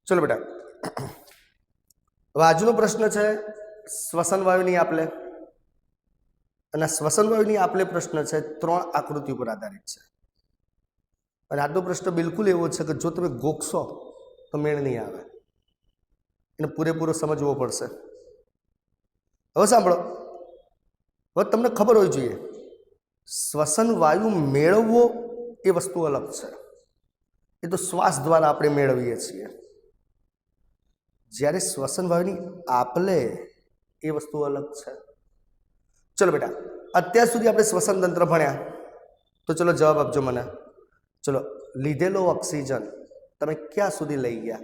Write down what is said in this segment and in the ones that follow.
चलो बेटा, આજનો પ્રશ્ન છે શ્વસન વાયુની આપલે, અને શ્વસન વાયુની આપલે પ્રશ્ન છે 3 આકૃતિ ઉપર આધારિત છે. અને આજનો પ્રશ્ન બિલકુલ એવો છે કે જો તમે ગોખશો તો મેળ નહીં આવે, એને પૂરેપૂરો સમજવો પડશે. હવે સાંભળો, હવે તમને ખબર હોવી જોઈએ શ્વસન વાયુ મેળવવો એ વસ્તુ અલગ છે. એ તો શ્વાસ દ્વારા આપણે મેળવીએ છીએ. જ્યારે શ્વસન વાયુની આપલે એ વસ્તુ અલગ છે. ચલો બેટા, અત્યાર સુધી આપણે શ્વસન તંત્ર ભણ્યા, તો ચલો જવાબ આપજો મને. ચલો, લીધેલો ઓક્સિજન તમે ક્યાં સુધી લઈ ગયા?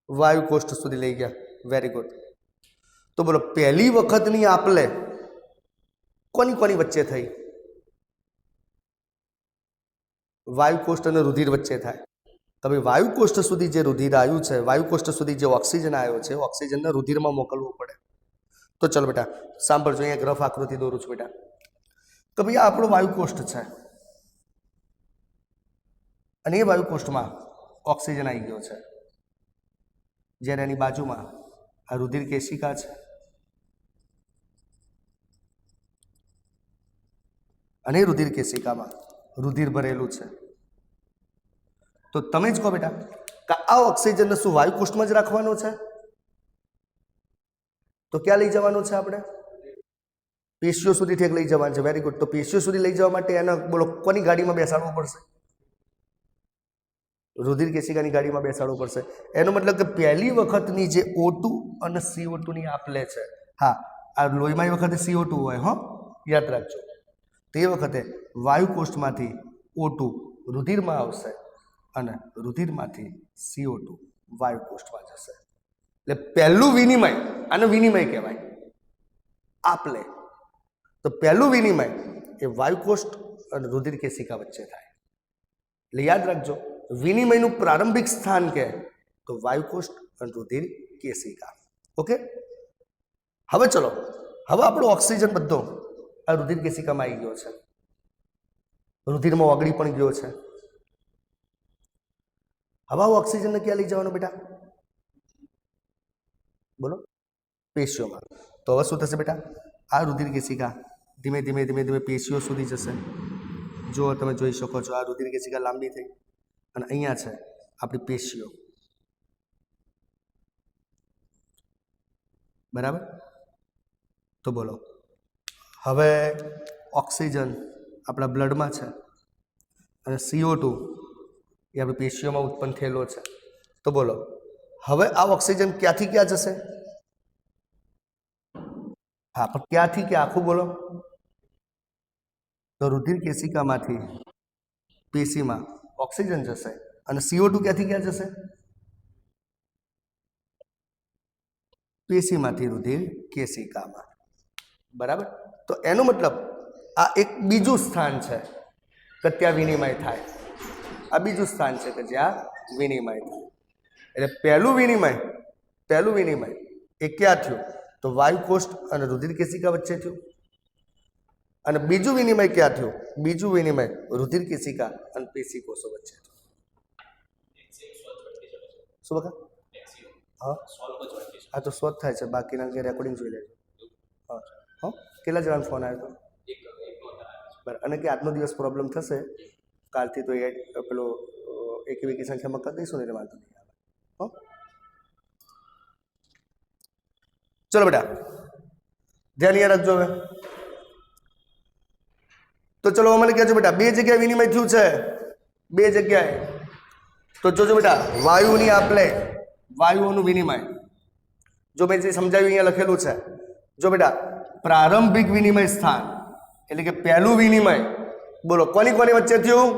વાયુ કોષ્ઠ સુધી લઈ ગયા. Very good. તો બોલો, પહેલી વખતની આપલે કોની કોની વચ્ચે થઈ? વાયુ કોષ્ઠ અને રુધિર વચ્ચે થાય. તમે વાયુ કોષ્ઠ સુધી જે રુધિર આવ્યું છે, વાયુ કોષ્ઠ સુધી જે ઓક્સિજન આવ્યો છે, ઓક્સિજનને રુધિરમાં મોકલવું પડે. તો ચલો બેટા સાંભળજો, અહીંયા ગ્રફ આકૃતિ દોરું છું બેટા. તો ભાઈ આ આપણો વાયુ કોષ્ઠ છે, અને એ વાયુ કોષ્ઠમાં ઓક્સિજન આવી ગયો છે. જ્યારે એની બાજુમાં આ રુધિર કેશિકા છે, અને એ રુધિર કેશિકામાં રુધિર ભરેલું છે. તો તમે જ કહો બેટા કે આ ઓક્સિજનને શું વાયુ કોષ્ઠમાં જ રાખવાનો છે? તો ક્યાં લઈ જવાનું છે આપણે? પેશીઓ સુધી ઠેક લઈ જવાનું છે. Very good. તો પેશીઓ સુધી લઈ જવા માટે એને બોલો કોની ગાડીમાં બેસાડવું પડશે? રુધિર કેશિકાની ગાડીમાં બેસાડવું પડશે. એનો મતલબ કે પહેલી વખતની જે O2 અને CO2 ની આપલે છે, હા, આ લોહીમાં એ વખતે CO2 હોય, હો યાદ રાખજો. તે વખતે વાયુ કોષ્ઠમાંથી O2 રુધિરમાં આવશે અને રુધિરમાંથી CO2 વાયુ કોષ્ઠમાં જશે. એટલે પહેલું વિનિમય, આનો વિનિમય કહેવાય, આપલે. તો પહેલું વિનિમય એ વાયુ કોષ્ઠ અને રુધિર કેશિકા વચ્ચે થાય. એટલે યાદ રાખજો, વિનિમયનું પ્રારંભિક સ્થાન કે તો વાયુ કોષ્ઠ અને રુધિર કેશિકા. ઓકે, હવે ચલો, હવે આપણો ઓક્સિજન બધો આ રુધિર કેશિકામાં આવી ગયો છે, રુધિરમાં ઓગળી પણ ગયો છે. હવે આ ઓક્સિજનને ક્યાં લઈ જવાનો બેટા? બોલો, પેશીઓમાં. તો હવે શું થશે બેટા? આ રુધિર કેશિકા ધીમે ધીમે ધીમે ધીમે પેશીઓ સુધી જશે. જો તમે જોઈ શકો છો, આ રુધિર કેશિકા લાંબી થઈ અને અહીંયા છે આપણી પેશીઓ, બરાબર? તો બોલો, હવે ઓક્સિજન આપણા બ્લડમાં છે અને CO2 એ આપણી પેશીઓમાં ઉત્પન્ન થયેલો છે. તો બોલો, હવે આ ઓક્સિજન ક્યાંથી ક્યાં જશે? હા, પણ ક્યાંથી ક્યાં આખું બોલો? તો રુધિર કેશિકામાંથી પેશીમાં ઓક્સિજન જશે અને CO2 ક્યાંથી ક્યાં જશે? પેશીમાંથી રુધિર કેશિકામાં, બરાબર? તો એનો મતલબ આ એક બીજું સ્થાન છે કે ત્યાં વિનિમય થાય. આ બીજું સ્થાન છે કે જ્યાં વિનિમય થાય. એટલે પહેલું વિનિમય એ ક્યાં થયું? તો વાયુ કોષ્ઠ અને રુધિર કેશિકા વચ્ચે થયું. અને બીજું વિનિમય ક્યાં થયું? બીજું વિનિમય રુધિર કેશિકા અને પેશી કોષો વચ્ચે થયું. શું બકા? હા હા, તો સોલ્વ થાય છે, બાકીના કે રેકોર્ડિંગ જોઈ લેજો. હા હા, કેટલા જણાનો ફોન આવ્યો હતો? બરાબર. અને કે આજનો દિવસ પ્રોબ્લેમ થશે, કાલથી તો એ પેલો એકી સંખ્યામાં કરી દઈશું ને, એટલે વાંધો નહીં આવે. હો, ચલો બેટા ધ્યાન યાદ રાખજો. હવે તો ચલો મને કહેજો બેટા, બે જગ્યાએ વિનિમય થયું છે, બે જગ્યાએ. તો જોજો બેટા, વાયુની આપલે, વાયુઓનું વિનિમય. જો મેં જે સમજાવ્યું અહીંયા લખેલું છે, જો બેટા, પ્રારંભિક વિનિમય સ્થાન એટલે કે પહેલું વિનિમય, બોલો કોની કોની વચ્ચે થયું?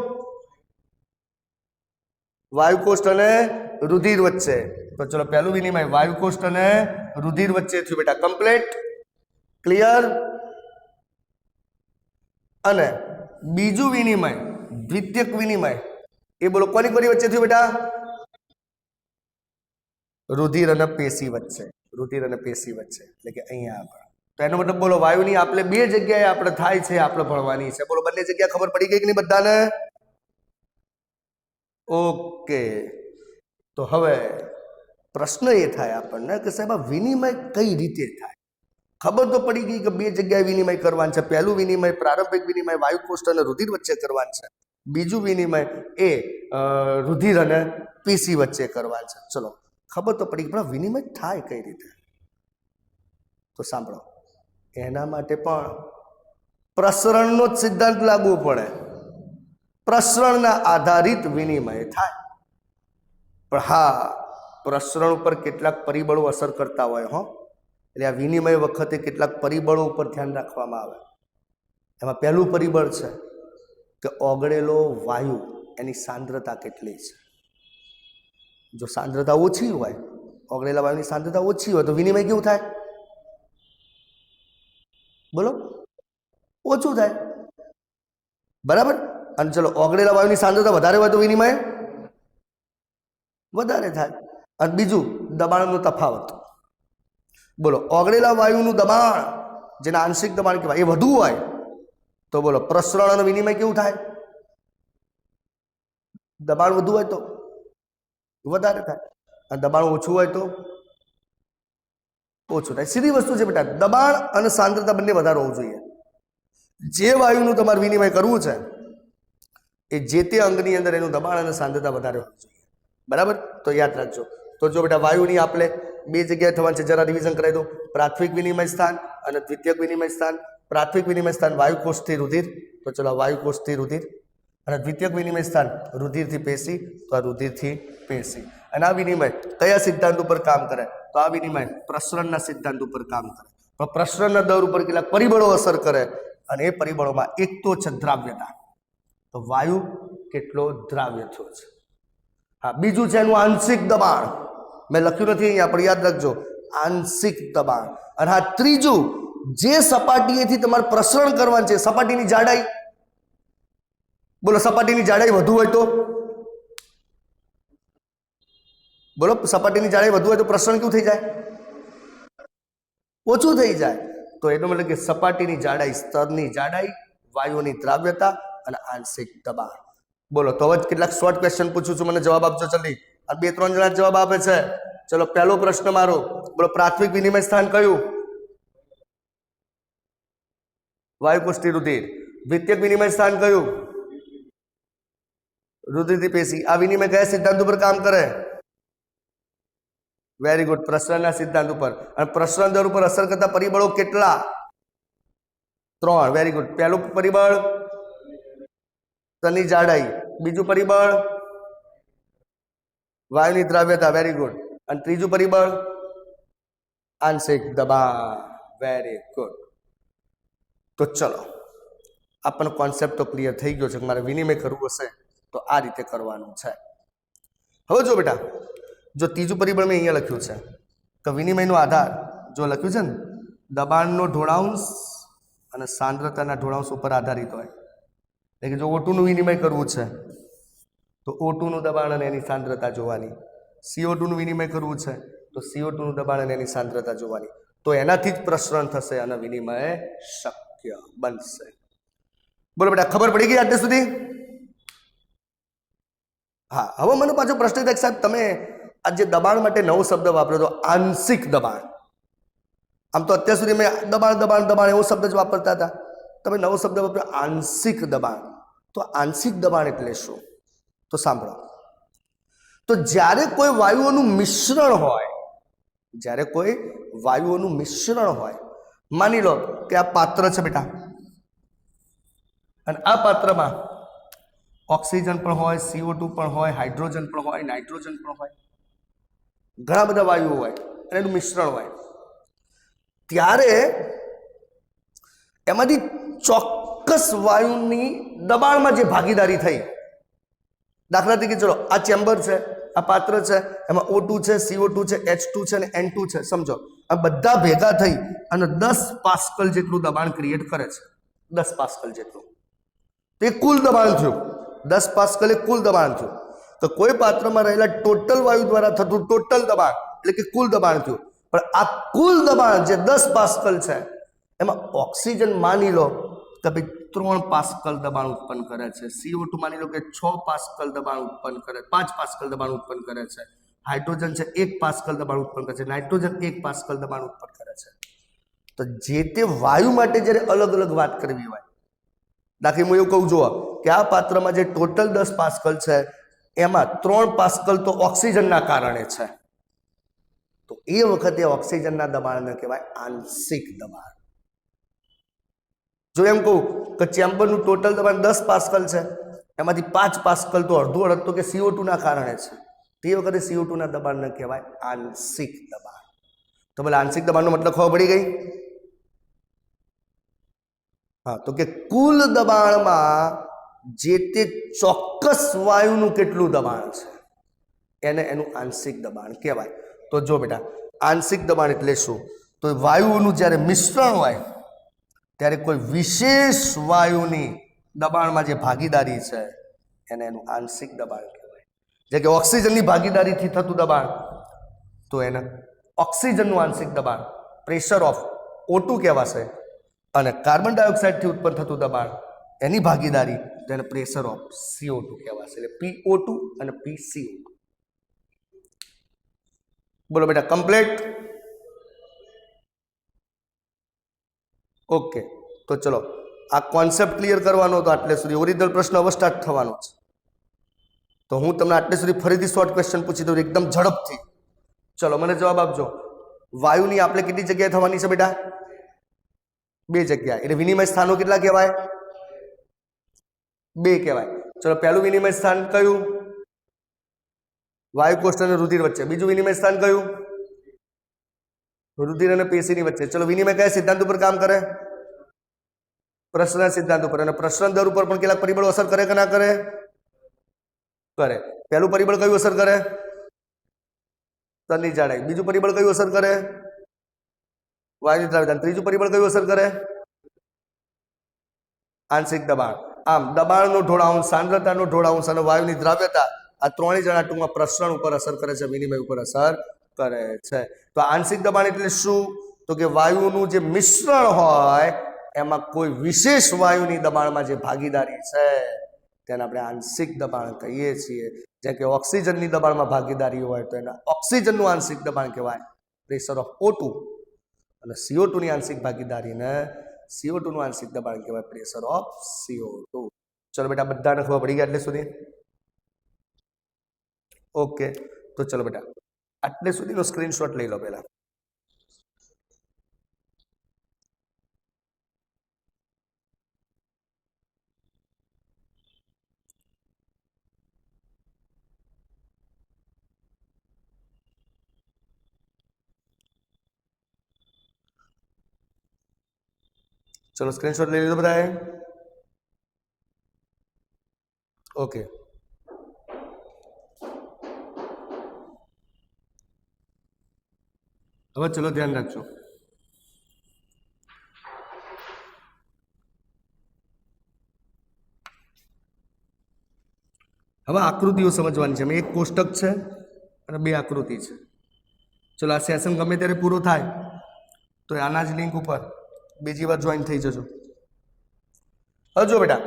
વાયુ કોષ્ઠ અને રુધિર વચ્ચે. તો ચલો, પહેલું વિનિમય વાયુ કોષ્ઠ અને રુધિર વચ્ચે થયું બેટા. Complete, clear? અને બીજું વિનિમય, દ્વિતીયક વિનિમય, એ બોલો કોની કોની વચ્ચે થયું બેટા? રુધિર અને પેશી વચ્ચે. રુધિર અને પેશી વચ્ચે એટલે કે અહીંયા આગળ. તો એનો મતલબ બોલો, વાયુની આપલે બે જગ્યાએ આપણે થાય છે, આપણે ભણવાની છે. બોલો, બંને જગ્યા ખબર પડી ગઈ કે નહીં બધાને? ઓકે, તો હવે પ્રશ્ન એ થાય આપણને કે સાહેબ આ વિનિમય કઈ રીતે થાય? ખબર તો પડી ગઈ કે બે જગ્યાએ વિનિમય કરવાનું છે. પહેલું વિનિમય પ્રારંભિક વિનિમય વાયુ કોષ્ઠ અને રુધિર વચ્ચે કરવાનું છે. બીજું વિનિમય એ રુધિર અને પેશી વચ્ચે કરવાનું છે. ચલો, ખબર તો પડી, પણ વિનિમય થાય કઈ રીતે? તો સાંભળો, એના માટે પણ પ્રસરણનો જ સિદ્ધાંત લાગુ પડે. પ્રસરણના આધારિત વિનિમય થાય. પણ હા, પ્રસરણ ઉપર કેટલાક પરિબળો અસર કરતા હોય હો. એટલે આ વિનિમય વખતે કેટલાક પરિબળો ઉપર ધ્યાન રાખવામાં આવે. એમાં પહેલું પરિબળ છે કે ઓગળેલો વાયુ એની સાંદ્રતા કેટલી છે. જો સાંદ્રતા ઓછી હોય, ઓગળેલા વાયુની સાંદ્રતા ઓછી હોય તો વિનિમય કેવું થાય? બોલો, ઓછું થાય. બરાબર. અને ચલો, ઓગળેલા વાયુની સાંદ્રતા વધારે હોય તો વિનિમય વધારે થાય. અને બીજું દબાણનો તફાવત. બોલો, ઓગળેલા વાયુનું દબાણ, જેને આંશિક દબાણ કહેવાય, એ વધુ હોય તો બોલો પ્રસરણ અને વિનિમય કેવું થાય? દબાણ વધુ હોય તો વધારે થાય, અને દબાણ ઓછું હોય તો ઓછું થાય. સીધી વસ્તુ છે બેટા, દબાણ અને સાંદ્રતા બંને વધારે હોવું જોઈએ. જે વાયુનું તમારે વિનિમય કરવું છે એ જે તે અંગની અંદર એનું દબાણ અને સાંદ્રતા વધારે હોવું જોઈએ. બરાબર. તો યાદ રાખજો. તો જો બેટા વાયુની આપણે બે જગ્યાએ થવાનું છે, જરા રિવિઝન કરાવી દો. પ્રાથમિક વિનિમય સ્થાન અને દ્વિતીયક વિનિમય સ્થાન. પ્રાથમિક વિનિમય સ્થાન વાયુ કોષથી રુધિર, તો ચલો વાયુ કોષથી રુધિર. અને દ્વિતીયક વિનિમય સ્થાન રુધિરથી પેશી, તો આ રુધિરથી પેશી. અને આ વિનિમય કયા સિદ્ધાંત ઉપર કામ કરે? તો આ વિનિમય પ્રસરણના સિદ્ધાંત ઉપર કામ કરે. પણ પ્રસરણના દર ઉપર કેટલાક પરિબળો અસર કરે, અને એ પરિબળોમાં એક તો છે દ્રાવ્યતા. તો વાયુ કેટલો દ્રાવ્ય થયો છે. હા, બીજું છે એનું આંશિક દબાણ. મેં લખ્યું નથી અહીંયા, પણ યાદ રાખજો, આંશિક દબાણ. અને હા, ત્રીજું, જે સપાટીએથી તમારે પ્રસરણ કરવાનું છે, સપાટીની જાડાઈ. બોલો, સપાટીની જાડાઈ વધુ હોય તો બોલો, સપાટીની જાડાઈ વધુ હોય તો પ્રસરણ કેવું થઈ જાય? ઓછું થઈ જાય. તો એનો મતલબ કે સપાટીની જાડાઈ, સ્તરની જાડાઈ, વાયુની દ્રાવ્યતા અને આંશિક દબાણ. બોલો, તો હવે કેટલાક શોર્ટ ક્વેશ્ચન પૂછું છું, મને જવાબ આપજો જલ્દી. આ 2-3 જણા જવાબ આપે છે. ચલો, પહેલો પ્રશ્ન મારો. બોલો, પ્રાથમિક વિનિમય સ્થાન કયું? વાયુ કોષ્ઠથી રુધિર. દ્વિતીયક વિનિમય સ્થાન કયું? રુધિરથી પેશી. આ વિનિમય કયા સિદ્ધાંત ઉપર કામ કરે? વેરી ગુડ, પ્રસરણના સિદ્ધાંત ઉપર. અને પ્રસરણ દર ઉપર અસર કરતા પરિબળો કેટલા? 3. Very good. પહેલું પરિબળ સ્તરની જાડાઈ, બીજું પરિબળ વાયુની દ્રાવ્યતા, વેરી ગુડ. અને ત્રીજું પરિબળ આંશિક દબાણ, વેરી ગુડ. તો ચલો, આપણને કોન્સેપ્ટ તો ક્લિયર થઈ ગયો છે કે મારે વિનિમય કરવું હશે તો આ રીતે કરવાનું છે. હવે જો બેટા, જો ત્રીજું પરિબળ મેં અહીંયા લખ્યું છે કે વિનિમયનો આધાર, જો લખ્યું છે ને, દબાણનો ઢોળાંશ અને સાંદ્રતાના ઢોળાંશ ઉપર આધારિત હોય. એટલે કે જો O2 નું વિનિમય કરવું છે તો O2 નું દબાણ અને એની સાંદ્રતા જોવાની. CO2 નું વિનિમય કરવું છે તો CO2 નું દબાણ અને એની સાંદ્રતા જોવાની. તો એનાથી જ પ્રસરણ થશે અને વિનિમય શક્ય બનશે. બોલો બેટા, ખબર પડી ગઈ અત્યાર સુધી? હા, હવે મને પાછો પ્રશ્ન થાય, સાહેબ તમે આ જે દબાણ માટે નવો શબ્દ વાપર્યો તો આંશિક દબાણ. આમ તો અત્યાર સુધી મેં દબાણ દબાણ દબાણ એવો શબ્દ જ વાપરતા હતા. તમે નવો શબ્દ વાપર્યો આંશિક દબાણ. તો આંશિક દબાણ એટલે શું? તો સાંભળો. તો જ્યારે કોઈ વાયુઓનું મિશ્રણ હોય, જ્યારે કોઈ વાયુઓનું મિશ્રણ હોય, માની લો કે આ પાત્ર છે બેટા, અને આ પાત્રમાં ઓક્સિજન પણ હોય, CO2 પણ હોય, હાઇડ્રોજન પણ હોય, નાઇટ્રોજન પણ હોય, ઘણા બધા વાયુઓ હોય અને એનું મિશ્રણ હોય. ત્યારે એમાંથી ચોક્કસ વાયુની દબાણમાં જે ભાગીદારી થઈ, દાખલા તરીકે ચલો આ ચેમ્બર છે, આ પાત્ર છે, એમાં O2 છે, CO2 છે, H2 છે અને N2 છે. સમજો, આ બધા ભેગા થઈ અને 10 પાસ્કલ જેટલું દબાણ ક્રિએટ કરે છે. 10 પાસ્કલ જેટલું. તે કુલ દબાણ થયું. 10 પાસ્કલ એ કુલ દબાણ થયું. તો કોઈ પાત્રમાં રહેલા ટોટલ વાયુ દ્વારા થતું ટોટલ દબાણ એટલે કે કુલ દબાણ થયું. પણ આ કુલ દબાણ જે 10 પાસ્કલ છે, એમાં ઓક્સિજન માની લો કે ભાઈ 3 પાસ્કલ દબાણ ઉત્પન્ન કરે છે, CO2 માની લો કે 6 પાસ્કલ દબાણ ઉત્પન્ન કરે, 5 પાસ્કલ દબાણ ઉત્પન્ન કરે છે, હાઇડ્રોજન છે 1 પાસ્કલ દબાણ ઉત્પન્ન કરે છે, નાઇટ્રોજન 1 પાસ્કલ દબાણ ઉત્પન્ન કરે છે. તો જે તે વાયુ માટે જ્યારે અલગ અલગ વાત કરવી હોય, દાખલા હું એવું કહું જુઓ કે આ પાત્રમાં જે ટોટલ 10 પાસ્કલ છે એમાં 3 પાસ્કલ તો ઓક્સિજનના કારણે છે, તો એ વખતે ઓક્સિજનના દબાણને કહેવાય આંશિક દબાણ. જો એમ કહું કે ચેમ્બરનું ટોટલ દબાણ 10 પાસ્કલ છે, એમાંથી 5 પાસ્કલ તો અડધું અડધ તો કે CO2 ના કારણે છે, તે વખતે CO2 ના દબાણને કહેવાય આંશિક દબાણ. તો ભલે આંશિક દબાણનો મતલબ ખબર પડી ગઈ? હા, તો કે કુલ દબાણમાં જે તે ચોક્કસ વાયુનું કેટલું દબાણ છે એને એનું આંશિક દબાણ કહેવાય. તો જો બેટા, આંશિક દબાણ એટલે શું? તો વાયુઓનું જ્યારે મિશ્રણ હોય ત્યારે કોઈ વિશેષ વાયુની દબાણમાં જે ભાગીદારી છે એને એનું આંશિક દબાણ કહેવાય. જે કે ઓક્સિજનની ભાગીદારીથી થતું દબાણ, તો એને ઓક્સિજનનું આંશિક દબાણ પ્રેશર ઓફ O2 કહેવાશે, અને કાર્બન ડાયોક્સાઇડથી ઉત્પન્ન થતું દબાણ એની ભાગીદારી તો એને પ્રેશર ઓફ CO2 કહેવાશે. એટલે PO2 અને PCO2. બોલો બેટા, કમ્પ્લીટ? ઓકે, તો ચલો આ કોન્સેપ્ટ ક્લિયર કરવાનો હતો આટલે સુધી. ઓરિજિનલ પ્રશ્ન હવે સ્ટાર્ટ થવાનો છે, તો હું તમને આટલે સુધી ફરીથી શોર્ટ ક્વેશ્ચન પૂછી દઉં એકદમ ઝડપથી. ચલો મને જવાબ આપજો. વાયુની આપણે કેટલી જગ્યાએ થવાની છે બેટા? 2 જગ્યા. એટલે વિનિમય સ્થાનો કેટલા કહેવાય? 2 કહેવાય. ચલો, પહેલું વિનિમય સ્થાન કયું? વાયુ કોષ્ઠ અને રુધિર વચ્ચે. બીજું વિનિમય સ્થાન કયું? રુધિર અને પેશીની વચ્ચે. ચલો, વિનિમય કયા સિદ્ધાંત ઉપર કામ કરે? પ્રસરણ સિદ્ધાંત ઉપર. અને પ્રસરણ દર ઉપર પણ કેટલાક પરિબળો અસર કરે કે ના કરે? કરે. પહેલું પરિબળ કયું અસર કરે? સ્તરની જાડાઈ. બીજું પરિબળ કયું અસર કરે? વાયુની દ્રાવ્યતા. ત્રીજું પરિબળ કયું અસર કરે? આંશિક દબાણ. આમ દબાણનો ઢોળાંશ, સાંદ્રતાનો ઢોળાંશ અને વાયુની દ્રાવ્યતા આ ત્રણેય જણા ટૂંકમાં પ્રસરણ ઉપર અસર કરે છે, વિનિમય ઉપર અસર કરે છે. તો આંશિક દબાણ એટલે શું? તો કે વાયુનું જે મિશ્રણ હોય એમાં કોઈ વિશેષ વાયુની દબાણમાં જે ભાગીદારી છે તેને આપણે આંશિક દબાણ કહીએ છીએ. જેમ કે ઓક્સિજનની દબાણમાં ભાગીદારી હોય તો એને ઓક્સિજનનું આંશિક દબાણ કહેવાય, પ્રેશર ઓફ O2, અને CO2 ની આંશિક ભાગીદારીને CO2 નું આંશિક દબાણ કહેવાય, પ્રેશર ઓફ CO2. ચલો બેટા, બધાને ખબર પડી ગયા આટલે સુધી? ઓકે, તો ચલો બેટા, આટલે સુધીનો સ્ક્રીનશોટ લઈ લો પહેલા. ચલો, સ્ક્રીનશોટ લઈ લીધો બધાએ? ઓકે, હવે ચલો ધ્યાન રાખજો. હવે આકૃતિઓ સમજવાની છે. એક કોષ્ટક છે અને 2 આકૃતિ છે. ચલો, આ સેશન ગમે ત્યારે પૂરો થાય તો આના જ લિંક ઉપર બીજી વાર જોઈન થઈ જજો. હવે જો બેટા,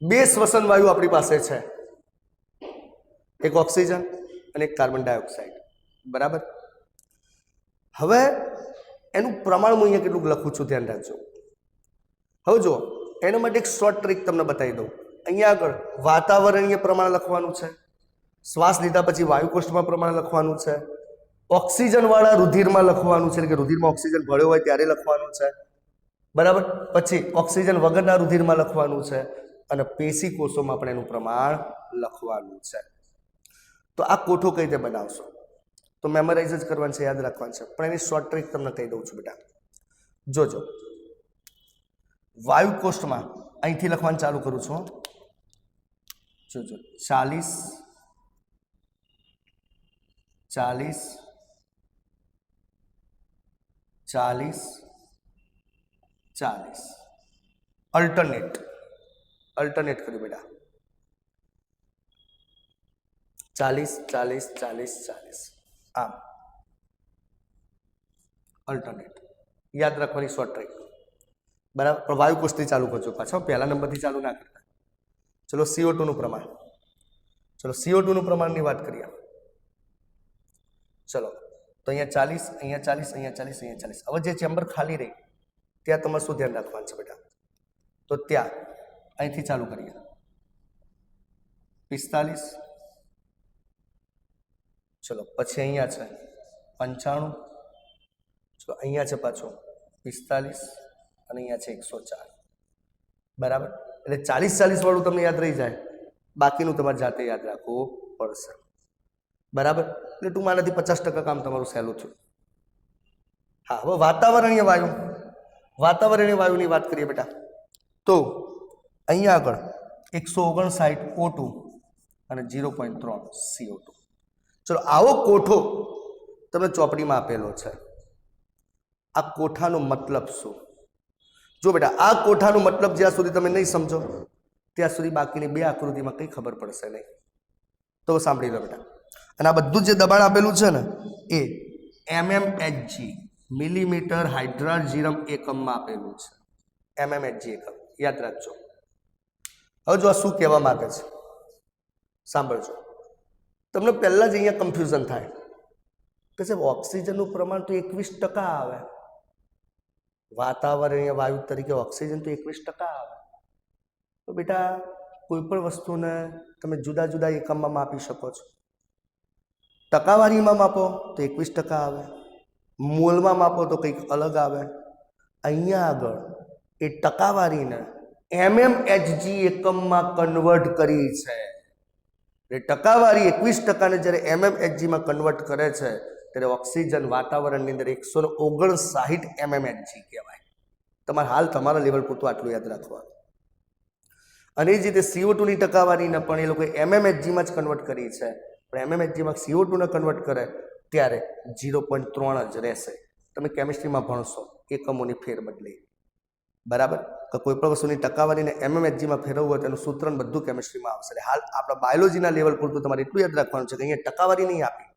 2 શ્વસન વાયુ આપણી પાસે છે, એક ઓક્સિજન અને એક કાર્બન ડાયોક્સાઇડ. બરાબર? હવે એનું પ્રમાણ હું અહીંયા કેટલું લખું છું ધ્યાન રાખજો. હવે જો, એના માટે એક શોર્ટ ટ્રીક તમને બતાવી દઉં. અહીંયા આગળ વાતાવરણીય પ્રમાણ લખવાનું છે, શ્વાસ લીધા પછી વાયુ કોષ્ઠમાં પ્રમાણ લખવાનું છે, ઓક્સિજન વાળા રુધિરમાં લખવાનું છે, એટલે કે રુધિરમાં ઓક્સિજન ભળ્યો હોય ત્યારે લખવાનું છે. બરાબર? પછી ઓક્સિજન વગરના રુધિરમાં લખવાનું છે, અને પેશી કોષોમાં પણ એનું પ્રમાણ લખવાનું છે. તો આ કોઠો કઈ રીતે બનાવશો? તો મેમરાઇઝ જ કરવાનું છે, યાદ રાખવાનું છે, પણ એની શોર્ટ ટ્રીક તમને કહી દઉં છું બેટા. જોજો, વાયુ કોષ્ઠમાં અહીંથી લખવાનું ચાલુ કરું છું. જોજો, 40 40 40 40 અલ્ટરનેટ કર્યું બેટા. 40 40 40 40 આમ અલ્ટરનેટ. યાદ રાખવાની શોર્ટ ટ્રીક. बराबर पण वायु कोष्ठથી ચાલુ કરજો પાછો પહેલા નંબરથી ચાલુ ના કરતા ચલો CO2 નું પ્રમાણ ચલો CO2 નું પ્રમાણની વાત કરીએ ચલો તો અહીંયા 40 અહીંયા 40 અહીંયા 40 અહીંયા 40 હવે જે ચેમ્બર ખાલી રહી ત્યાં તમારે શું ધ્યાન રાખવાનું છે બેટા તો ત્યાં અહીંથી ચાલુ કરીએ 45 ચલો પછી અહીંયા છે 95 ચલો અહીંયા છે પાછો 45 અને અહીંયા છે 104 બરાબર એટલે 40-40 વાળું તમને યાદ રહી જાય બાકીનું તમારે જાતે યાદ રાખવું પડશે બરાબર એટલે ટૂંકમાં 50% કામ તમારું સહેલું થયું હા હવે વાતાવરણીય વાયુની વાત કરીએ બેટા તો અહીંયા આગળ 159 O2 અને 0.3 CO2 ચલો આવો કોઠો તમને ચોપડીમાં આપેલો છે આ કોઠાનો મતલબ શું જો બેટા આ કોઠાનો મતલબ જ્યાં સુધી તમે નહીં સમજો ત્યાં સુધી બાકીની બે આકૃતિમાં કંઈ ખબર પડશે નહીં તો સાંભળી લો બેટા અને આ બધું જે દબાણ આપેલું છે ને એ mmHg મિલીમીટર હાઇડ્રોજીરમ એકમમાં આપેલું છે mmHg એકમ યાદ રાખજો હવે જો આ શું કહેવા માંગે છે સાંભળજો તમને પહેલાં જ અહીંયા કન્ફ્યુઝન થાય કે સાહેબ ઓક્સિજનનું પ્રમાણ તો 21% આવે વાતાવરણીય વાયુ તરીકે ઓક્સિજન તો 21% આવે તો બેટા કોઈ પણ વસ્તુને તમે જુદા જુદા એકમમાં માપી શકો છો ટકાવારીમાં માપો તો 21% આવે મોલમાં માપો તો કંઈક અલગ આવે અહીંયા આગળ એ ટકાવારીને mmHg એકમમાં કન્વર્ટ કરી છે એટલે ટકાવારી 21%ને જ્યારે mmHgમાં કન્વર્ટ કરે છે ત્યારે ઓક્સિજન વાતાવરણની અંદર 159 mmHg કહેવાય તમારે હાલ તમારા લેવલ પૂરતું આટલું યાદ રાખવાનું અને એ જ રીતે CO2 ની ટકાવારીને પણ એ લોકોએ mmHgમાં જ કન્વર્ટ કરી છે પણ mmHgમાં CO2 ને કન્વર્ટ કરે ત્યારે 0.3 જ રહેશે તમે કેમિસ્ટ્રીમાં ભણશો એકમોની ફેરબદલી બરાબર કે કોઈ પણ વસ્તુની ટકાવારીને mmHgમાં ફેરવવું હોય તેનું સૂત્ર બધું કેમિસ્ટ્રીમાં આવશે એટલે હાલ આપણા બાયોલોજીના લેવલ પૂરતું તમારે એટલું યાદ રાખવાનું છે કે અહીંયા ટકાવારી નહીં આપી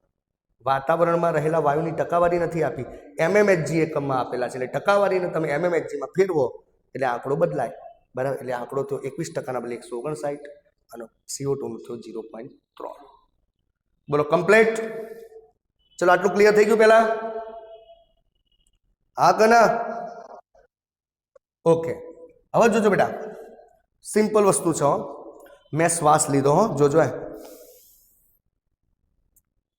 વાતાવરણમાં રહેલા વાયુની ટકાવારી નથી આપી mmHg એકમમાં આપેલા છે એટલે ટકાવારીને તમે mmHgમાં ફેરવો એટલે આંકડો બદલાય બરાબર એટલે આંકડો થયો 21%ના બદલે 159 અને CO2 નું થયો 0.3 બોલો કમ્પ્લીટ ચલો આટલું ક્લિયર થઈ ગયું પહેલા હા કે ના ઓકે હવે જોજો બેટા સિમ્પલ વસ્તુ છે મેં શ્વાસ લીધો હો જોજો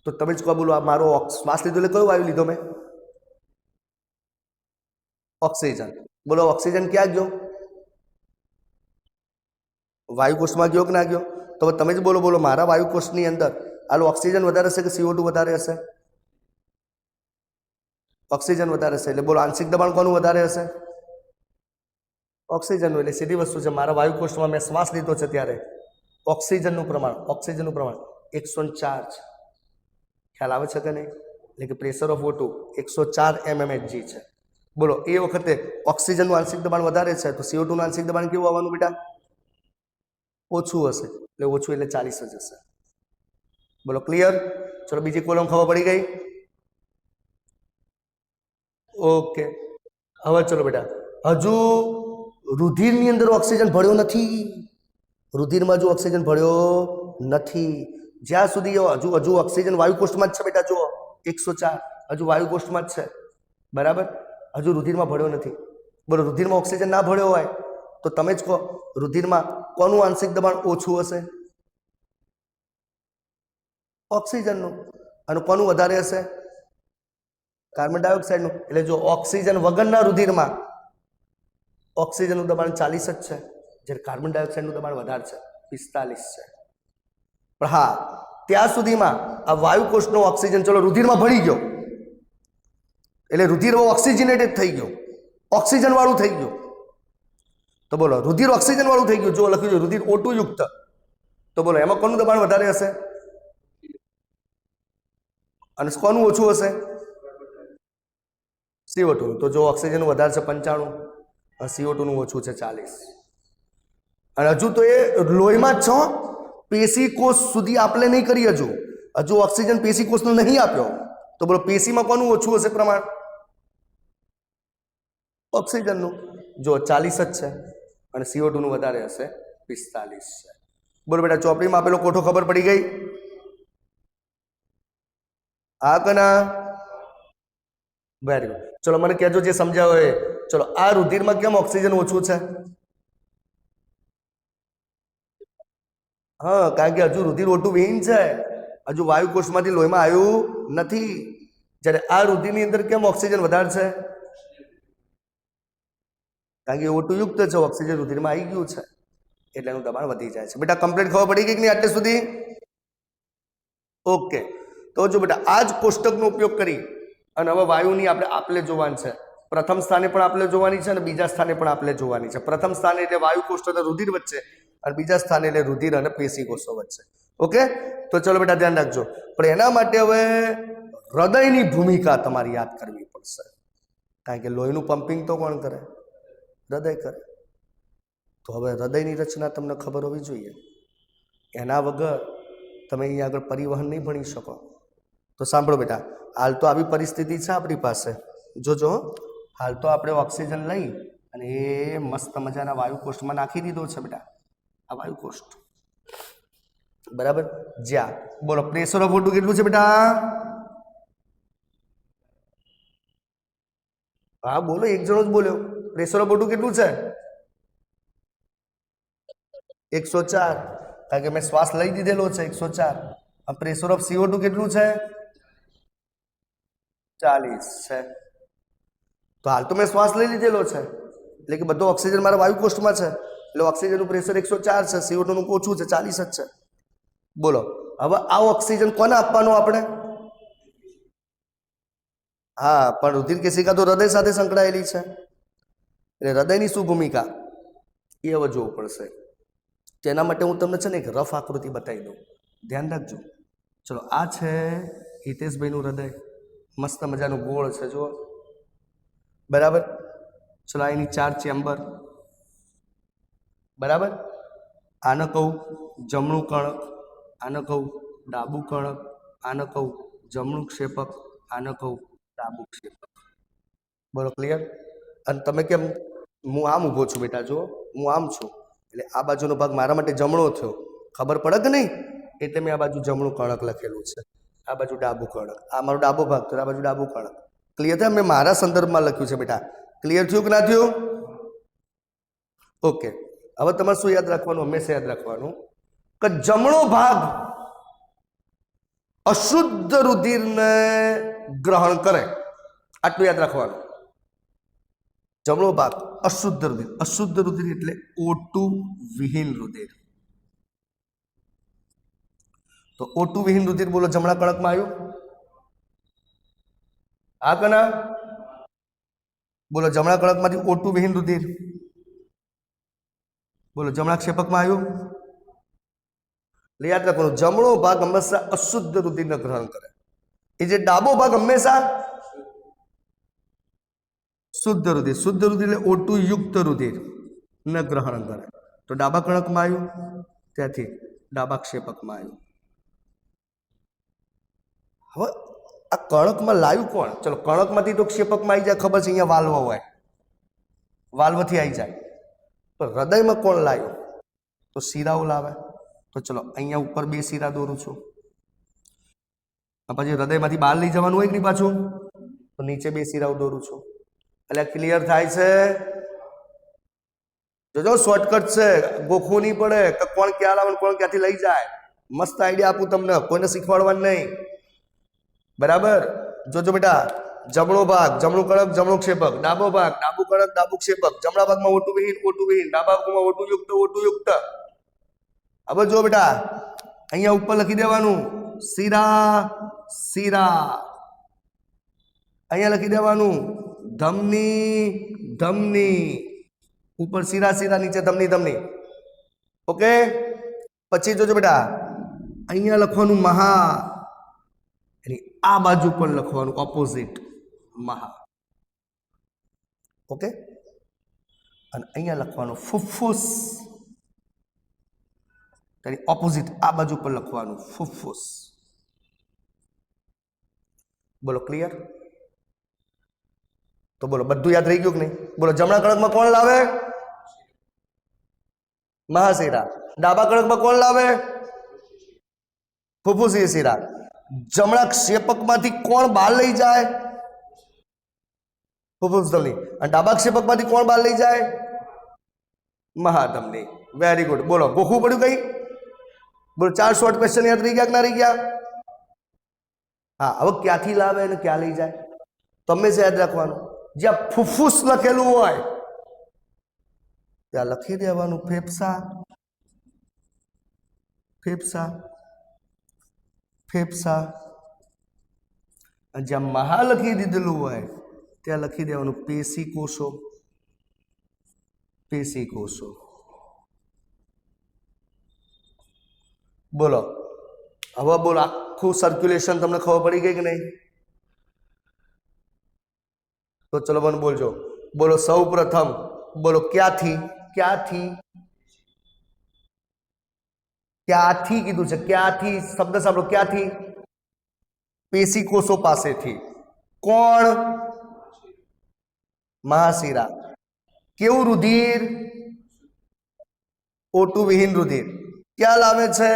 તો તમે જ કહો બોલો આ મારો શ્વાસ લીધો એટલે કયો વાયુ લીધો મેં ઓક્સિજન બોલો ઓક્સિજન ક્યાં ગયો વાયુકોષમાં ગયો કે ના ગયો તો તમે જ બોલો મારા વાયુકોષની અંદર આલો ઓક્સિજન વધારે હશે કે CO2 વધારે હશે ઓક્સિજન વધારે હશે એટલે બોલો આંશિક દબાણ કોનું વધારે હશે ઓક્સિજનનું એટલે સીધી વસ્તુ છે મારા વાયુકોષમાં મેં શ્વાસ લીધો છે ત્યારે ઓક્સિજનનું પ્રમાણ 104 છે ખ્યાલ આવે છે કે નહીં એટલે કે પ્રેશર ઓફ O2 104 mmHg છે બોલો એ વખતે ઓક્સિજનનું આંશિક દબાણ વધારે છે તો CO2 નું આંશિક દબાણ કેવું આવવાનું બેટા ઓછું હશે એટલે ઓછું એટલે 40 જ હશે બોલો ક્લિયર ચલો બીજી કોલમ ખબર પડી ગઈ ઓકે હવે ચલો બેટા હજુ રુધિરની અંદર ઓક્સિજન ભળ્યો નથી રુધિરમાં હજુ ઓક્સિજન ભળ્યો નથી જ્યાં સુધી હજુ ઓક્સિજન વાયુકોષ્ઠમાં જ છે બેટા જુઓ 104 હજુ વાયુકોષ્ઠમાં જ છે બરાબર હજુ રુધિરમાં ભળ્યો નથી બોલો રુધિરમાં ઓક્સિજન ના ભળ્યો હોય તો તમે જ કહો રુધિરમાં કોનું આંશિક દબાણ ઓછું હશે ઓક્સિજનનું અને કોનું વધારે હશે કાર્બન ડાયોક્સાઇડનું એટલે જો ઓક્સિજન વગરના રુધિરમાં ઓક્સિજનનું દબાણ 40 જ છે જ્યારે કાર્બન ડાયોક્સાઇડનું દબાણ વધારે છે 45 છે પણ હા ત્યાં સુધીમાં આ વાયુકોષનો ઓક્સિજન ચલો રુધિરમાં ભળી ગયો એટલે રુધિર ઓક્સિજનેટેડ થઈ ગયો ઓક્સિજન વાળું થઈ ગયું તો બોલો રુધિર ઓક્સિજન વાળું થઈ ગયું જો લખ્યું છે રુધિર O2 યુક્ત તો બોલો એમાં કોનું દબાણ વધારે હશે અને કોનું ઓછું હશે CO2 તો જો ઓક્સિજન વધારે છે 95 અને CO2 નું ઓછું છે 40 અને હજુ તો એ લોહીમાં જ છો પેશી કોષ સુધી આપણે નહીં કરી હજુ ઓક્સિજન પેશી કોષને નહીં આપ્યો તો બોલો પેશીમાં કોનું ઓછું હશે પ્રમાણ ઓક્સિજનનું જો 40 જ છે અને CO2 નું વધારે હશે 45 છે. બોલો બેટા ચોપડીમાં આપેલો કોઠો ખબર પડી ગઈ? હા કે ના? Very good. ચલો મને કહેજો જે સમજાવો એ. ચલો આ રુધિરમાં કેમ ઓક્સિજન ઓછું છે? હા, કારણ કે હજુ રુધિર O2 વિહીન છે, હજુ વાયુ કોષમાંથી લોહીમાં આવ્યું નથી. જ્યારે આ રુધિરની અંદર કેમ ઓક્સિજન વધારે છે? કારણ કે O2 યુક્ત છે, ઓક્સિજન રુધિરમાં આવી ગયું છે એટલે એનું દબાણ વધી જાય છે. બેટા કમ્પ્લીટ ખબર પડી ગઈ કે નહીં અત્યાર સુધી? ઓકે. તો જો બેટા આ જ કોષ્ટકનો ઉપયોગ કરી અને હવે વાયુની આપણે આપલે જોવાની છે. પ્રથમ સ્થાને પણ આપલે જોવાની છે અને બીજા સ્થાને પણ આપલે જોવાની છે. પ્રથમ સ્થાને એટલે વાયુ કોષ્ટક અને રુધિર વચ્ચે અને બીજા સ્થાને એટલે રુધિર અને પેશી કોષો વચ્ચે. ઓકે, તો ચલો બેટા ધ્યાન રાખજો. પણ એના માટે હવે હૃદયની ભૂમિકા તમારે યાદ કરવી પડશે, કારણ કે લોહીનું પમ્પિંગ તો કોણ કરે? હૃદય કરે. તો હવે હૃદયની રચના તમને ખબર હોવી જોઈએ. એના વગર તમે અહીંયા આગળ પરિવહન નહીં ભણી શકો. તો સાંભળો બેટા, હાલ તો આવી પરિસ્થિતિ છે આપણી પાસે. જોજો, હાલ તો આપણે ઓક્સિજન લઈ અને એ મસ્ત મજાના વાયુકોષ્ઠમાં નાખી દીધો છે બેટા. આ વાયુકોષ્ઠ બરાબર. જ્યાં બોલો પ્રેશર ઓફ O2 કેટલું છે બેટા? હા બોલો, એક જણો જ બોલ્યો. પ્રેશર ઓફ O2 કેટલું છે? 104. કારણ કે મેં શ્વાસ લઈ દીધેલો છે 104. પ્રેશર ઓફ CO2 કેટલું છે? 40 છે. તો હાલ તો મેં શ્વાસ લઈ લીધેલો છે એટલે કે બધો ઓક્સિજન મારા વાયુ કોષ્ઠમાં છે એટલે ઓક્સિજનનું પ્રેશર 104 છે, CO2 નું ઓછું છે 40 જ છે. બોલો હવે આ ઓક્સિજન કોને આપવાનો આપણે? હા, પણ રુધિર કેશિકા તો હૃદય સાથે સંકળાયેલી છે એટલે હૃદયની શું ભૂમિકા એ હવે જોવું પડશે. તેના માટે હું તમને છે ને એક રફ આકૃતિ બતાવી દઉં, ધ્યાન રાખજો. ચલો આ છે હિતેશભાઈનું હૃદય, મસ્ત મજાનું ગોળ છે જુઓ, બરાબર. ચલો એની 4 ચેમ્બર, બરાબર. આને કહું જમણું કણક, આને કહું ડાબું કણક, આને કહું જમણું ક્ષેપક, આને કહું ડાબું ક્ષેપક. બોલો ક્લિયર? અને તમે કેમ, હું આમ ઊભો છું બેટા, જુઓ હું આમ છું એટલે આ બાજુનો ભાગ મારા માટે જમણો થયો, ખબર પડે કે નહીં? એટલે મેં આ બાજુ જમણું કણક લખેલું છે, આ બાજુ ડાબું કણક. આ મારો ડાબો ભાગ તો આ બાજુ ડાબું કણક. ક્લિયર થાય? મેં મારા સંદર્ભમાં લખ્યું છે બેટા. ક્લિયર થયું કે ના થયું? ઓકે. હવે તમારે શું યાદ રાખવાનું? હંમેશા યાદ રાખવાનું કે જમણો ભાગ અશુદ્ધ રુધિરને ગ્રહણ કરે, આટલું યાદ રાખવાનું. જમણો ભાગ અશુદ્ધ રુધિર, અશુદ્ધ રુધિર એટલે O2 વિહીન રુધિર. તો O2 વિહીન રુધિર બોલો જમણા કણકમાં આવ્યું? આ કના બોલો જમણા કણકમાંથી O2 વિહીન રુધિર બોલો જમણા ક્ષેપકમાં આવ્યું? યાદ રાખવાનું, જમણો ભાગ હંમેશા અશુદ્ધ રુધિરને ગ્રહણ કરે, એ જે ડાબો ભાગ હંમેશા શુદ્ધ રુધિર, શુદ્ધ રુધિર એટલે O2 યુક્ત રુધિર ને ગ્રહણ કરે. તો ડાબા કણકમાં આવ્યું, ત્યાંથી ડાબા ક્ષેપકમાં આવ્યું. હવે આ કણકમાં લાવ્યું કોણ? ચલો કણકમાંથી તો ક્ષેપકમાં આવી જાય, ખબર છે અહીંયા વાલ્વ હોય, વાલ્વથી આવી જાય. તો હૃદયમાં કોણ લાવ્યું? તો શિરાઓ લાવે. તો ચલો અહીંયા ઉપર 2 શિરા દોરું છું, પછી હૃદયમાંથી બહાર લઈ જવાનું હોય કે નહીં પાછું, તો નીચે 2 શિરાઓ દોરું છું. એટલે ક્લિયર થાય છે? જોજો શોર્ટકટ છે, ગોખવું નહીં પડે કે કોણ ક્યાં લાવે કોણ ક્યાંથી લઈ જાય. મસ્ત આઈડિયા આપું તમને, કોઈને શીખવાડવાનું નહીં, બરાબર. જોજો બેટા, જમણો ભાગ જમણું કણક જમણું ક્ષેપક, ડાબો ભાગ ડાબું કણક ડાબું ક્ષેપક, જમણા ભાગમાં O2 વિહીન O2 વિહીન, ડાબા ભાગમાં O2 યુક્ત O2 યુક્ત. હવે જો બેટા અહીંયા ઉપર લખી દેવાનું શિરા શિરા, અહીંયા લખી દેવાનું ધમની ધમની, ઉપર શિરા શિરા નીચે ધમની ધમની. ઓકે. પછી જોજો બેટા અહીંયા લખવાનું મહા, એની આ બાજુ પણ લખવાનું ઓપોઝિટ મહા. ઓકે. અને અહીંયા લખવાનું ફુફ્ફુસ, તેની ઓપોઝિટ આ બાજુ પર લખવાનું ફુફ્ફુસ. બોલો ક્લિયર? तो बोलो बधुं याद रही गयुं कि नहीं? बोलो जमणा कणकमां कोण लावे? महाशिरा। डाबा कणकमां कोण लावे? फुफ्फुसीय शिरा। जमणा क्षेपकमांथी कोण बहार लई जाए? फुफ्फुस धमनी। अने डाबा क्षेपकमांथी कोण बहार लई जाए? महाधमनी। Very good. बोलो गोखવું પડ્યું કઈ? બોલો 4 શોર્ટ ક્વેશ્ચન યાદ રહી ગયા કે ના રહી ગયા? હા, હવે ક્યાંથી લાવે અને ક્યાં લઈ જાય તમે યાદ રાખવાનું. જ્યાં ફુફુસ લખેલું હોય ત્યાં લખી દેવાનું ફેફસા, ફેફસા, ફેફસા. અને જ્યાં મહા લખી દીધેલું હોય ત્યાં લખી દેવાનું પેશી કોષો, પેશી કોષો. બોલો હવે બોલો આખું સર્ક્યુલેશન તમને ખબર પડી ગઈ કે નહીં? તો ચલો મને બોલજો. બોલો સૌ પ્રથમ બોલો ક્યાંથી, ક્યાંથી, ક્યાંથી કીધું છે? ક્યાંથી શબ્દ સાંભળો. ક્યાંથી? પેશી કોષો પાસેથી. કોણ? મહાશિરા. કેવું રુધિર? ઓટુ વિહીન રુધિર. ક્યાં લાવે છે?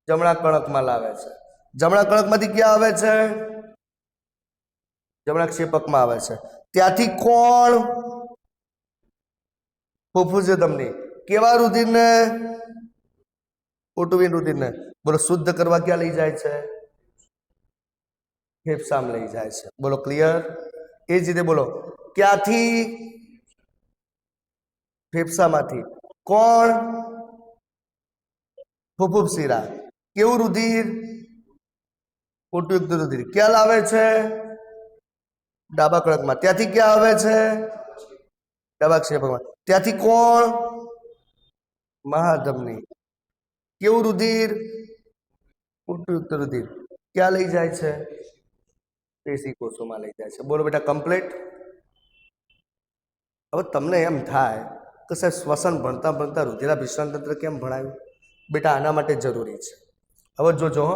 જમણા કણકમાં લાવે છે. જમણા કણકમાંથી ક્યાં આવે છે? જમણા ક્ષેપકમાં આવે છે. ત્યાંથી કોણ? ફુફ્ફુસીય ધમની. કેવા રુધિરને? ઓટુવિહીન રુધિરને. બોલો શુદ્ધ કરવા ક્યાં લઈ જાય છે? ફેફસામાં લઈ જાય છે. બોલો ક્લિયર? એ જ રીતે બોલો ક્યાંથી? ફેફસામાંથી. કોણ? ફુફ્ફુસીરા. કેવું રુધિર? ઓટુયુક્ત રુધિર. ક્યાં લાવે છે? ડાબા કણકમાં. ત્યાંથી ક્યાં આવે છે? ડાબા ક્ષેપકમાં. ત્યાંથી કોણ? મહાધમની. કેવું રુધિર? ઓટુયુક્ત રુધિર. ક્યાં લઈ જાય છે? પેશી કોષોમાં લઈ જાય છે. બોલો બેટા કમ્પ્લીટ. હવે તમને એમ થાય કે સાહેબ શ્વસન ભણતા ભણતા રુધિરાભિસરણ તંત્ર કેમ ભણાવ્યું? બેટા આના માટે જરૂરી છે. હવે જોજો હો,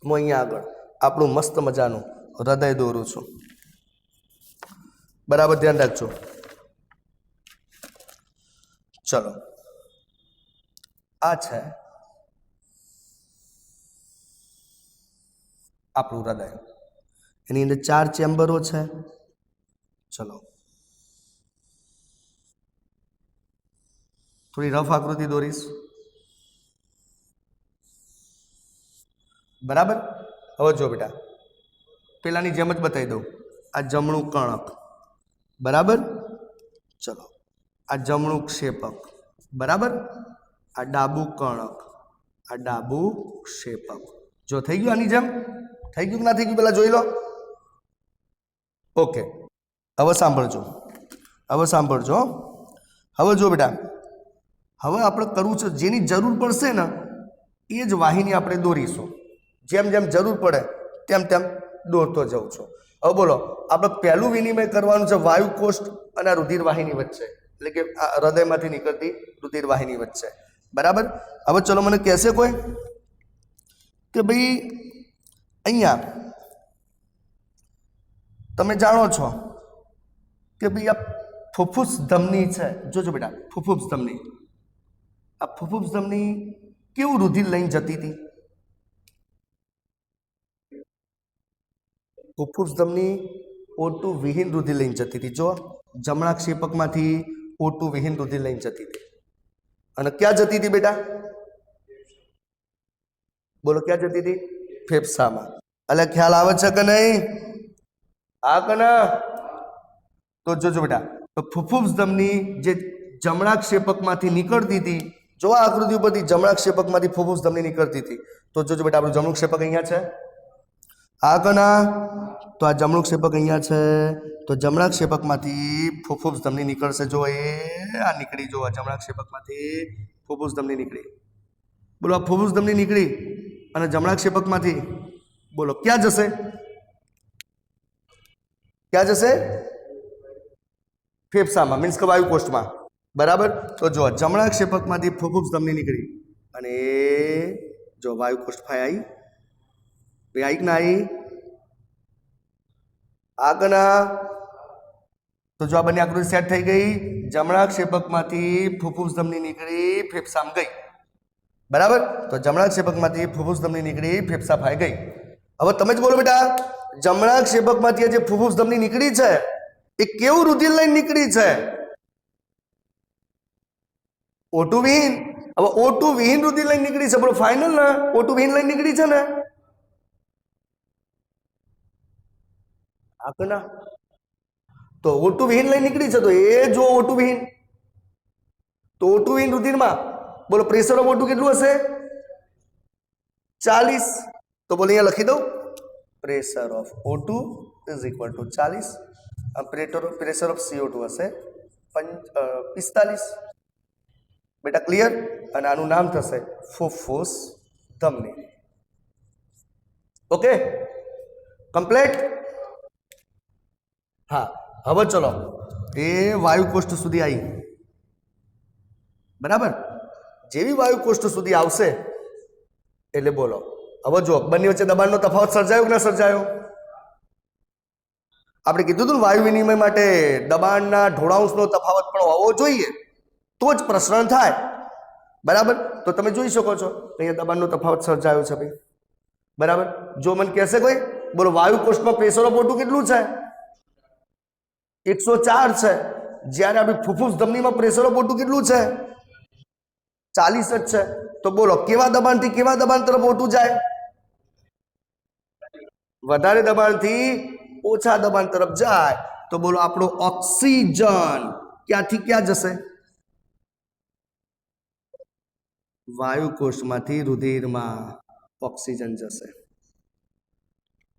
હું અહીંયા આગળ આપણું મસ્ત મજાનું હૃદય દોરું છું. બરાબર ધ્યાન રાખજો. ચલો આ છે આપણું હૃદય. એની અંદર 4 ચેમ્બરો છે. ચલો થોડી રફ આકૃતિ દોરીશ. બરાબર. હવે જો બેટા પેલાની જેમ જ બતાવી દઉં. આ જમણું કણક. બરાબર. ચલો આ જમણું ક્ષેપક. બરાબર. આ ડાબું કણક, આ ડાબું ક્ષેપક. જો થઈ ગયું આની જેમ? થઈ ગયું કે ના થઈ ગયું? પેલા જોઈ લો. ઓકે હવે સાંભળજો, હવે સાંભળજો. હવે જો બેટા હવે આપણે કરવું છે જેની જરૂર પડશે ને એ જ વાહિની આપણે દોરીશું. જેમ જેમ જરૂર પડે તેમ તેમ દોરતો જાઉં છું. હવે બોલો આપણે પહેલું વિનિમય કરવાનું છે વાયુ કોષ્ઠ અને રુધિર વાહિની વચ્ચે, એટલે કે આ હૃદયમાંથી નીકળતી રુધિર વાહિની વચ્ચે. બરાબર. હવે ચલો મને કહેશે કોઈ કે ભાઈ અહીંયા તમે જાણો છો કે ભાઈ આ ફુફ્ફુસ ધમની છે. જોજો બેટા ફુફ્ફુસ ધમની. આ ફુફ્ફુસ ધમની કેવું રુધિર લઈને જતી હતી? ફુફ્ફુસ ધમની ઓટુ વિહીન રુધિર લઈને જતી હતી. જો જમણા ક્ષેપકમાંથી ઓટુ વિહીન રુધિર લઈને જતી હતી. અને ક્યાં જતી હતી બેટા? બોલો ક્યાં જતી હતી? ફેફસામાં. એટલે ખ્યાલ આવે છે કે નહીં? હા કે ના? તો જોજો બેટા તો ફુફ્ફુસ ધમની જે જમણા ક્ષેપકમાંથી નીકળતી હતી, જો આ આકૃતિ ઉપરથી જમણા ક્ષેપકમાંથી ફુફ્ફુસ ધમની નીકળતી હતી. તો જોજો બેટા આપણું જમણું ક્ષેપક અહીંયા છે. હા કે ના? તો આ જમણું ક્ષેપક અહીંયા છે. તો જમણા ક્ષેપકમાંથી ફુફ્ફુસ ધમની નીકળશે. જો એ આ નીકળી. જો જમણા ક્ષેપકમાંથી ફુફ્ફુસ ધમની નીકળી. બોલો આ ફુફ્ફુસ ધમની નીકળી અને જમણા ક્ષેપકમાંથી બોલો ક્યાં જશે? ક્યાં જશે? ફેફસામાં, મીન્સ કે વાયુ કોષ્ઠમાં. બરાબર. તો જો જમણા ક્ષેપકમાંથી ફુફ્ફુસ ધમની નીકળી અને જો વાયુ કોષ્ઠ ફાઈ આવી. આવી કે ના આવી? આગળના તો જો આ બંને આકૃતિ સેટ થઈ ગઈ, જમણા ક્ષેપકમાંથી ફુફુસ ધમની નીકળી ફેફસામાં ગઈ, બરાબર. તો જમણા ક્ષેપકમાંથી ફુફુસ ધમની નીકળી ફેફસા ફાઈ ગઈ. હવે તમે જ બોલો બેટા, જમણા ક્ષેપકમાંથી જે ફુફુસ ધમની નીકળી છે એ કેવું રુધિર લઈને નીકળી છે? O2 વિહીન. હવે O2 વિહીન રુધિર લઈને નીકળી છે, બોલો ફાઇનલ ને? O2 વિહીન લઈને નીકળી છે ને? આગળના તો O2 વિહીન લઈને નીકળી છે, તો એ જો O2 વિહીન, તો O2 વિહીન રુધિરમાં બોલો પ્રેશર ઓફ O2 કેટલું હશે? 40. તો બોલો અહીંયા લખી દઉં, pressure of O2 is equal to 40. Pressure of CO2 હશે 45. બેટા ક્લિયર? અને આનું નામ થશે ફુફુસ ધમની. Okay, complete. હા, હવે ચલો એ વાયુકોષ્ઠ સુધી આવી, બરાબર. જેવી વાયુકોષ્ઠ સુધી આવશે એટલે બોલો હવે જો બંને વચ્ચે દબાણનો તફાવત સર્જાયો કે ના સર્જાયો? આપણે કીધું હતું ને વાયુ વિનિમય માટે દબાણના ઢોળાંશનો તફાવત પણ હોવો જોઈએ તો જ પ્રસરણ થાય, બરાબર. તો તમે જોઈ શકો છો અહીંયા દબાણનો તફાવત સર્જાયો છે ભાઈ, બરાબર. જો મને કહેશે કોઈ બોલો વાયુકોષ્ઠમાં પ્રેશર ઓફ O2 કેટલું છે? 104 છે. જ્યારે આપણી ફુફુસ ધમનીમાં પ્રેશર ઓફ O2 કેટલું છે? 40 જ છે. તો બોલો કેવા દબાણથી કેવા દબાણ તરફ O2 જાય? વધારે દબાણથી ઓછા દબાણ તરફ જાય. તો બોલો આપણો ઓક્સિજન ક્યાંથી ક્યાં જશે? વાયુકોષ્ઠમાંથી રુધિરમાં ઓક્સિજન જશે.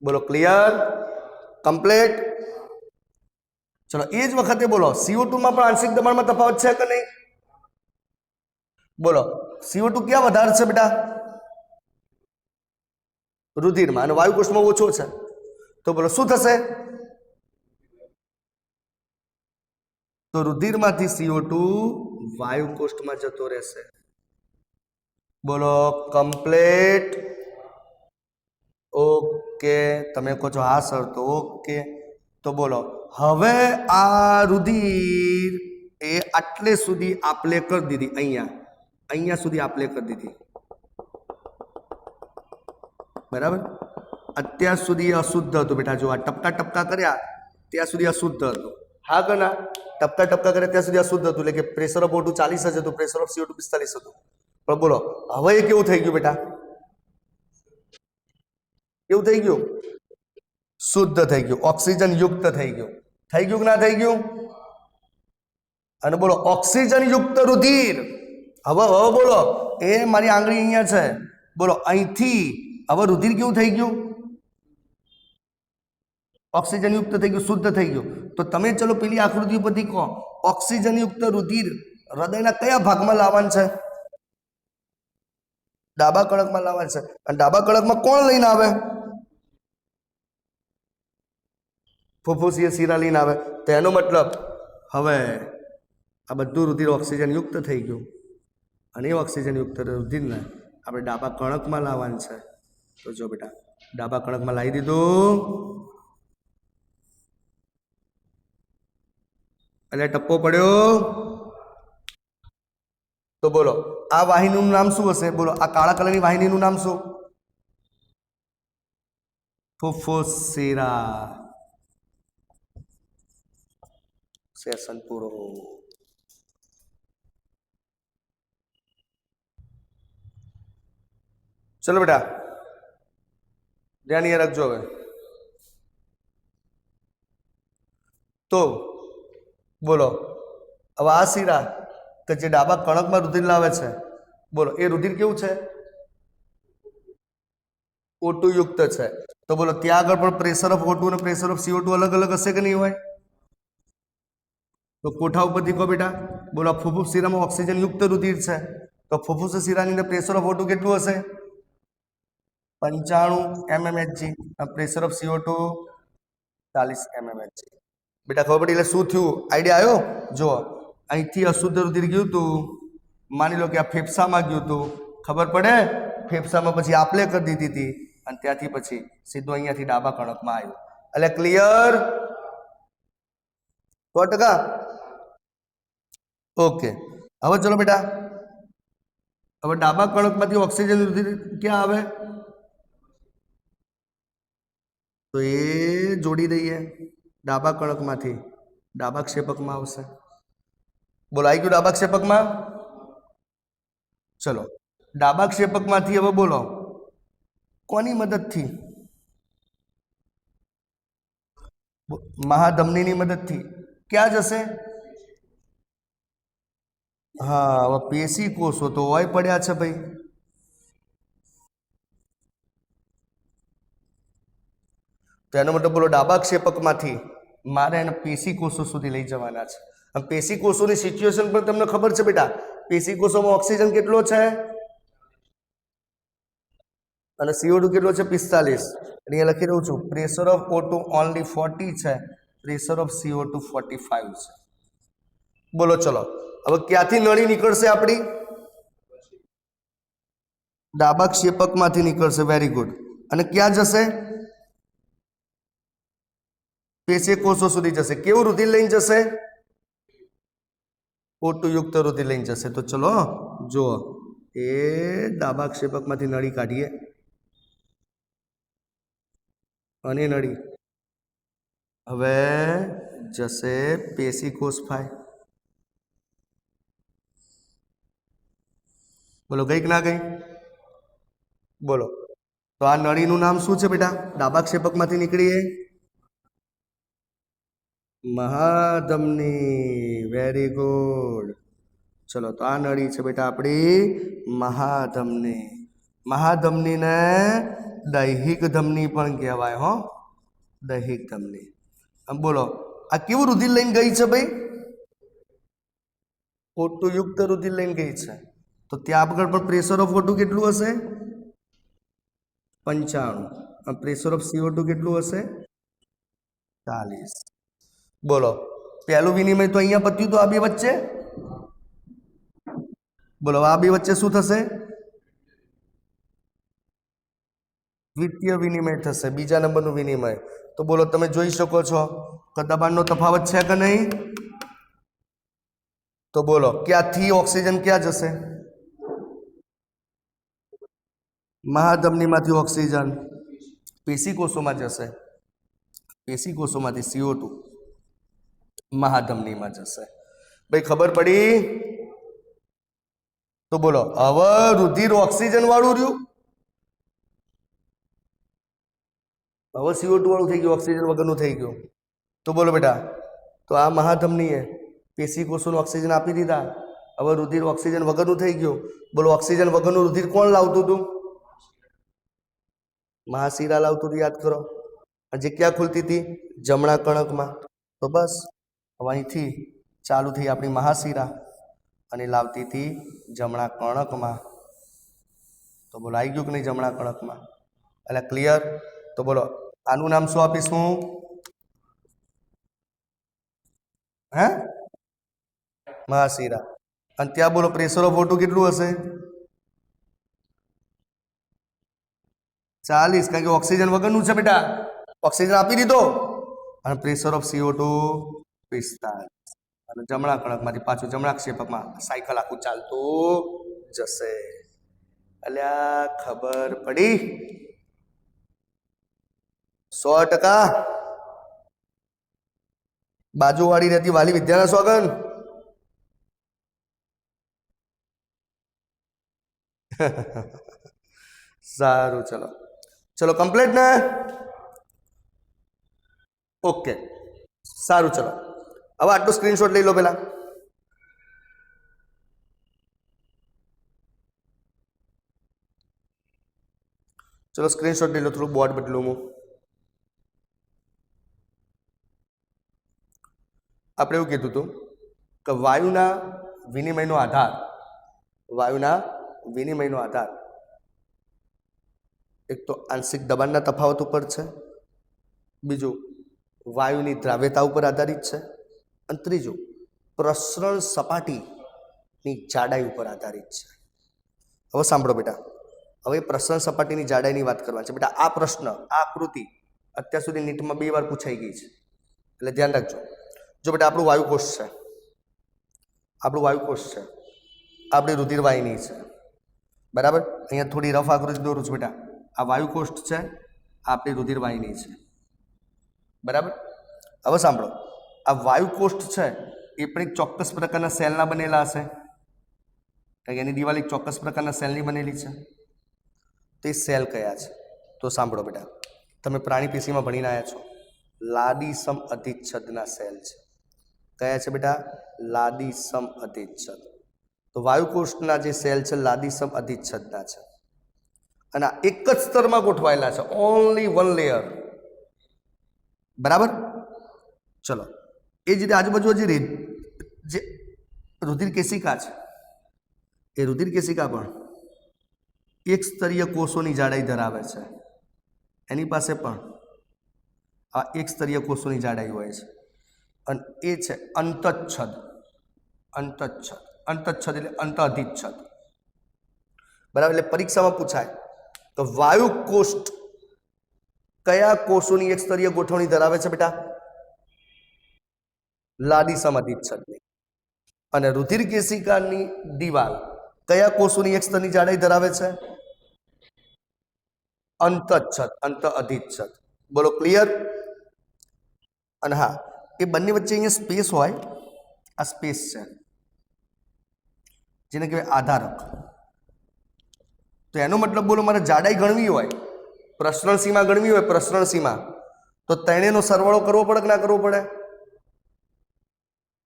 બોલો ક્લિયર? કમ્પ્લીટ. ચલો એ જ વખતે બોલો CO2 માં પણ આંશિક દબાણમાં તફાવત છે કે નહીં? બોલો CO2 ક્યાં વધારે છે બેટા? રુધિરમાં, અને વાયુકોષ્ઠમાં ઓછો છે. તો બોલો શું થશે? તો રુધિરમાંથી CO2 વાયુકોષ્ઠમાં જતો રહેશે. બોલો કમ્પ્લીટ. ઓકે, તમે કહો છો હા સર, તો ઓકે. તો બોલો હવે આ રુધિર એ આટલે સુધી આપલે કરી દીધી, અહીંયા સુધી આપલે કરી દીધી, બરાબર. અત્યાર સુધી અશુદ્ધ હતું બેટા. જો આ ટપકા ટપકા કર્યા ત્યાં સુધી અશુદ્ધ હતું. હા કે ના? ટપકા ટપકા કર્યા ત્યાં સુધી અશુદ્ધ હતું, એટલે કે પ્રેશર ઓફ O2 40 જ હતું, પ્રેશર ઓફ CO2 45 હતું. પણ બોલો હવે એ કેવું થઈ ગયું બેટા? કેવું થઈ ગયું? શુદ્ધ થઈ ગયું, ઓક્સિજન યુક્ત થઈ ગયું. થઈ ગયું કે ના થઈ ગયું? અને બોલો ઓક્સિજન યુક્ત રુધિર. હવે બોલો એ મારી આંગળી અહીંયા છે, બોલો અહીંથી હવે રુધિર કેવું થઈ ગયું? ઓક્સિજન યુક્ત થઈ ગયું, શુદ્ધ થઈ ગયું. તો તમે ચલો પેલી આકૃતિ ઉપરથી કહો ઓક્સિજન યુક્ત રુધિર હૃદયના કયા ભાગમાં લાવવાનું છે? ડાબા કડકમાં લાવવાનું છે. અને ડાબા કડકમાં કોણ લઈને આવે? ફુફુસીય શિરા લઈને આવે. તો એનો મતલબ હવે આ બધું રુધિર ઓક્સિજન યુક્ત થઈ ગયું, અને એ ઓક્સિજન યુક્ત રુધિરને આપણે ડાબા કણકમાં લાવવાનું છે. તો જો બેટા ડાબા કણકમાં લાવી દીધું, એટલે ટપ્પો પડ્યો. તો બોલો આ વાહિનીનું નામ શું હશે? બોલો આ કાળા કલરની વાહિનીનું નામ શું? ફુફુસ શિરા. સેશન પૂરો. ચલો બેટા ધ્યાન એ રાખજો. હવે તો બોલો હવે આ શિરા કે જે ડાબા કણકમાં રુધિર લાવે છે, બોલો એ રુધિર કેવું છે? O2 યુક્ત છે. તો બોલો ત્યાં આગળ પણ પ્રેશર ઓફ O2 અને પ્રેશર ઓફ CO2 અલગ અલગ હશે કે નહીં હોય? તો કોઠા ઉપરથી કહો બેટા. બોલો ફુફુસ શિરામાં ઓક્સિજન યુક્ત રુધિર છે, તો ફુફુસ શિરાની અંદર પ્રેશર ઓફ O2 કેટલું હશે? 95 mmHg. Pressure of CO2 40 mmHg. બેટા ખબર પડી એટલે શું થયું? આઈડિયા આવ્યો? જો અહીંથી અશુદ્ધ રુધિર ગયું હતું, માની લો કે આ ફેફસામાં ગયું હતું, ખબર પડે? ફેફસામાં પછી આપલે કરી દીધી હતી, અને ત્યાંથી પછી સીધું અહીંયાથી ડાબા કણકમાં આવ્યું. એટલે ક્લિયર 100%. ઓકે, હવે ચલો બેટા, હવે ડાબા કણકમાંથી ઓક્સિજન રુધિર ક્યાં આવે? તો એ જોડી દઈએ, ડાબા કણકમાંથી ડાબા ક્ષેપકમાં આવશે. બોલો આવી ગયું ડાબા ક્ષેપકમાં? ચલો ડાબા ક્ષેપકમાંથી હવે બોલો કોની મદદથી? મહાધમનીની મદદથી ક્યાં જશે? હા, હવે પેશી કોષો તો હોય પડ્યા છે ભાઈ. તો એનો મતલબ બોલો ડાબા ક્ષેપકમાંથી મારે એને પેશી કોષો સુધી લઈ જવાના છે. અને પેશી કોષોની સિચ્યુએશન પણ તમને ખબર છે બેટા. પેશી કોષોમાં ઓક્સિજન કેટલો છે અને CO2 કેટલો છે? 45. અહીંયા લખી રહ્યું છું, પ્રેશર ઓફ O2 ઓનલી 40 છે, પ્રેશર ઓફ CO2 45 છે. બોલો ચલો, હવે ક્યાંથી નળી નીકળશે આપણી? ડાબા ક્ષેપકમાંથી નીકળશે. Very good. અને ક્યાં જશે? પેશી કોષો સુધી જશે. કેવું રુધિર લઈને જશે? O2 યુક્ત રુધિર લઈને જશે. તો ચલો જુઓ, એ ડાબા ક્ષેપકમાંથી નળી કાઢીએ અને નળી હવે જશે પેશી કોષ ફાય. બોલો ગઈ કે ના ગઈ? બોલો, તો આ નળીનું નામ શું છે બેટા? ડાબા ક્ષેપકમાંથી નીકળીએ મહાધમની. Very good. ચલો, તો આ નળી છે બેટા આપણી મહાધમની. મહાધમનીને દૈહિક ધમની પણ કહેવાય હો, દૈહિક ધમની. બોલો આ કેવું રુધિર લઈને ગઈ છે ભાઈ? O2 યુક્ત રુધિર લઈને ગઈ છે. તો ત્યાં આગળ પણ પ્રેશર ઓફ O2 કેટલું હશે? 95. અને પ્રેશર ઓફ CO2 કેટલું હશે? 40. બોલો, પહેલું વિનિમય તો અહીંયા પત્યું તો આ બે વચ્ચે. બોલો આ બે વચ્ચે શું થશે? દ્વિતીય વિનિમય થશે, બીજા નંબરનું વિનિમય. તો બોલો તમે જોઈ શકો છો કે દબાણનો તફાવત છે કે નહીં? તો બોલો ક્યાંથી ઓક્સિજન ક્યાં જશે? મહાધમનીમાંથી ઓક્સિજન પેશી કોષોમાં જશે. પેશી કોષોમાંથી CO2 મહાધમનીમાં જશે. ભાઈ ખબર પડી? તો બોલો હવે રુધિર ઓક્સિજન વાળું રહ્યું, હવે CO2 વાળું થઈ ગયું, ઓક્સિજન વગરનું થઈ ગયું. તો બોલો બેટા, તો આ મહાધમનીએ પેશી કોષોને ઓક્સિજન આપી દીધા, હવે રુધિર ઓક્સિજન વગરનું થઈ ગયું. બોલો ઓક્સિજન વગરનું રુધિર કોણ લાવતું હતું? મહાશિરા લાવતું હતું, યાદ કરો. જે ક્યાં ખુલતી હતી? જમણા કણકમાં. તો બસ હવે અહીંથી ચાલુ થઈ આપણી મહાશિરા અને લાવતી હતી જમણા કણકમાં. તો બોલો આવી ગયું કે નહીં જમણા કણકમાં? એટલે ક્લિયર? તો બોલો આનું નામ શું આપીશું? હે? મહાશિરા. અને ત્યાં બોલો પ્રેશર ઓફ O2 કેટલું હશે? 40. કારણ કે ઓક્સિજન વગરનું છે બેટા, ઓક્સિજન આપી દીધો. અને પ્રેશર ઓફ CO2 45. અને જમણા કણકમાંથી પાછું જમણા ક્ષેપકમાં સાયકલ આખું ચાલતું જશે. અલ્યા ખબર પડી? 100%. બાજુવાળી રહેતી વાલી વિદ્યાના સોગન. સારું, ચલો ચલો કમ્પ્લીટ ને? ઓકે સારું. ચલો હવે આટલું સ્ક્રીનશોટ લઈ લો પેલા. ચલો સ્ક્રીનશોટ લઈ લો, થોડું બોર્ડ બદલું હું. આપણે એવું કીધું હતું કે વાયુના વિનિમયનો આધાર, વાયુના વિનિમયનો આધાર એક તો આંશિક દબાણના તફાવત ઉપર છે, બીજું વાયુની દ્રાવ્યતા ઉપર આધારિત છે, અને ત્રીજું પ્રસરણ સપાટીની જાડાઈ ઉપર આધારિત છે. હવે સાંભળો બેટા, હવે પ્રસરણ સપાટીની જાડાઈની વાત કરવાની છે બેટા. આ પ્રશ્ન, આ આકૃતિ અત્યાર સુધી નીટમાં 2 વાર પૂછાઈ ગઈ છે, એટલે ધ્યાન રાખજો. જો બેટા આપણું વાયુકોષ છે, આપણી રુધિરવાહિની છે, બરાબર. અહીંયા થોડી રફ આકૃતિ દોરું છું બેટા. આ વાયુકોષ્ઠ છે, આપણી રુધિરવાહિની છે, બરાબર. હવે સાંભળો, આ વાયુકોષ્ઠ છે એ પણ એક ચોક્કસ પ્રકારના સેલના બનેલા હશે, કારણ કે એની દિવાલ એક ચોક્કસ પ્રકારના સેલની બનેલી છે. તે સેલ કયા છે? તો સાંભળો બેટા, તમે પ્રાણી પેશીમાં ભણીને આવ્યા છો, લાદીસમ અધિચ્છદના સેલ છે. કયા છે બેટા? લાદીસમ અધિચ્છદ. તો વાયુકોષ્ઠના જે સેલ છે લાદીસમ અધિચ્છદના છે, અને આ એક જ સ્તરમાં ગોઠવાયેલા છે, ઓનલી વન લેયર, બરાબર. ચલો, એ જ રીતે આજુબાજુ જે રુધિર કેશિકા છે, એ રુધિર કેશિકા પણ એક સ્તરીય કોષોની જાડાઈ ધરાવે છે. એની પાસે પણ આ એક સ્તરીય કોષોની જાડાઈ હોય છે, અને એ છે અંતચ્છદ. અંતચ્છદ એટલે અંત અધિચ્છદ, બરાબર. એટલે પરીક્ષામાં પૂછાય તો વાયુકોષ્ઠ કયા કોષોની એક સ્તરીય ગોઠવણી ધરાવે છે બેટા? લાદીસમ અધિચ્છદની. અને રુધિર કેશિકાની દિવાલ કયા કોષોની એક સ્તરની જાડાઈ ધરાવે છે? અંતચ્છદ, અંત અધિચ્છદ. બોલો, ક્લિયર? અને હા, એ બંને વચ્ચે અહીંયા સ્પેસ હોય, આ સ્પેસ છે જેને કહેવાય આધારક. તો એનો મતલબ બોલો, મારે જાડાઈ ગણવી હોય, પ્રસરણ સીમા ગણવી હોય, પ્રસરણ સીમા, તો ત્રણેયનો સરવાળો કરવો પડે કે ના કરવો પડે?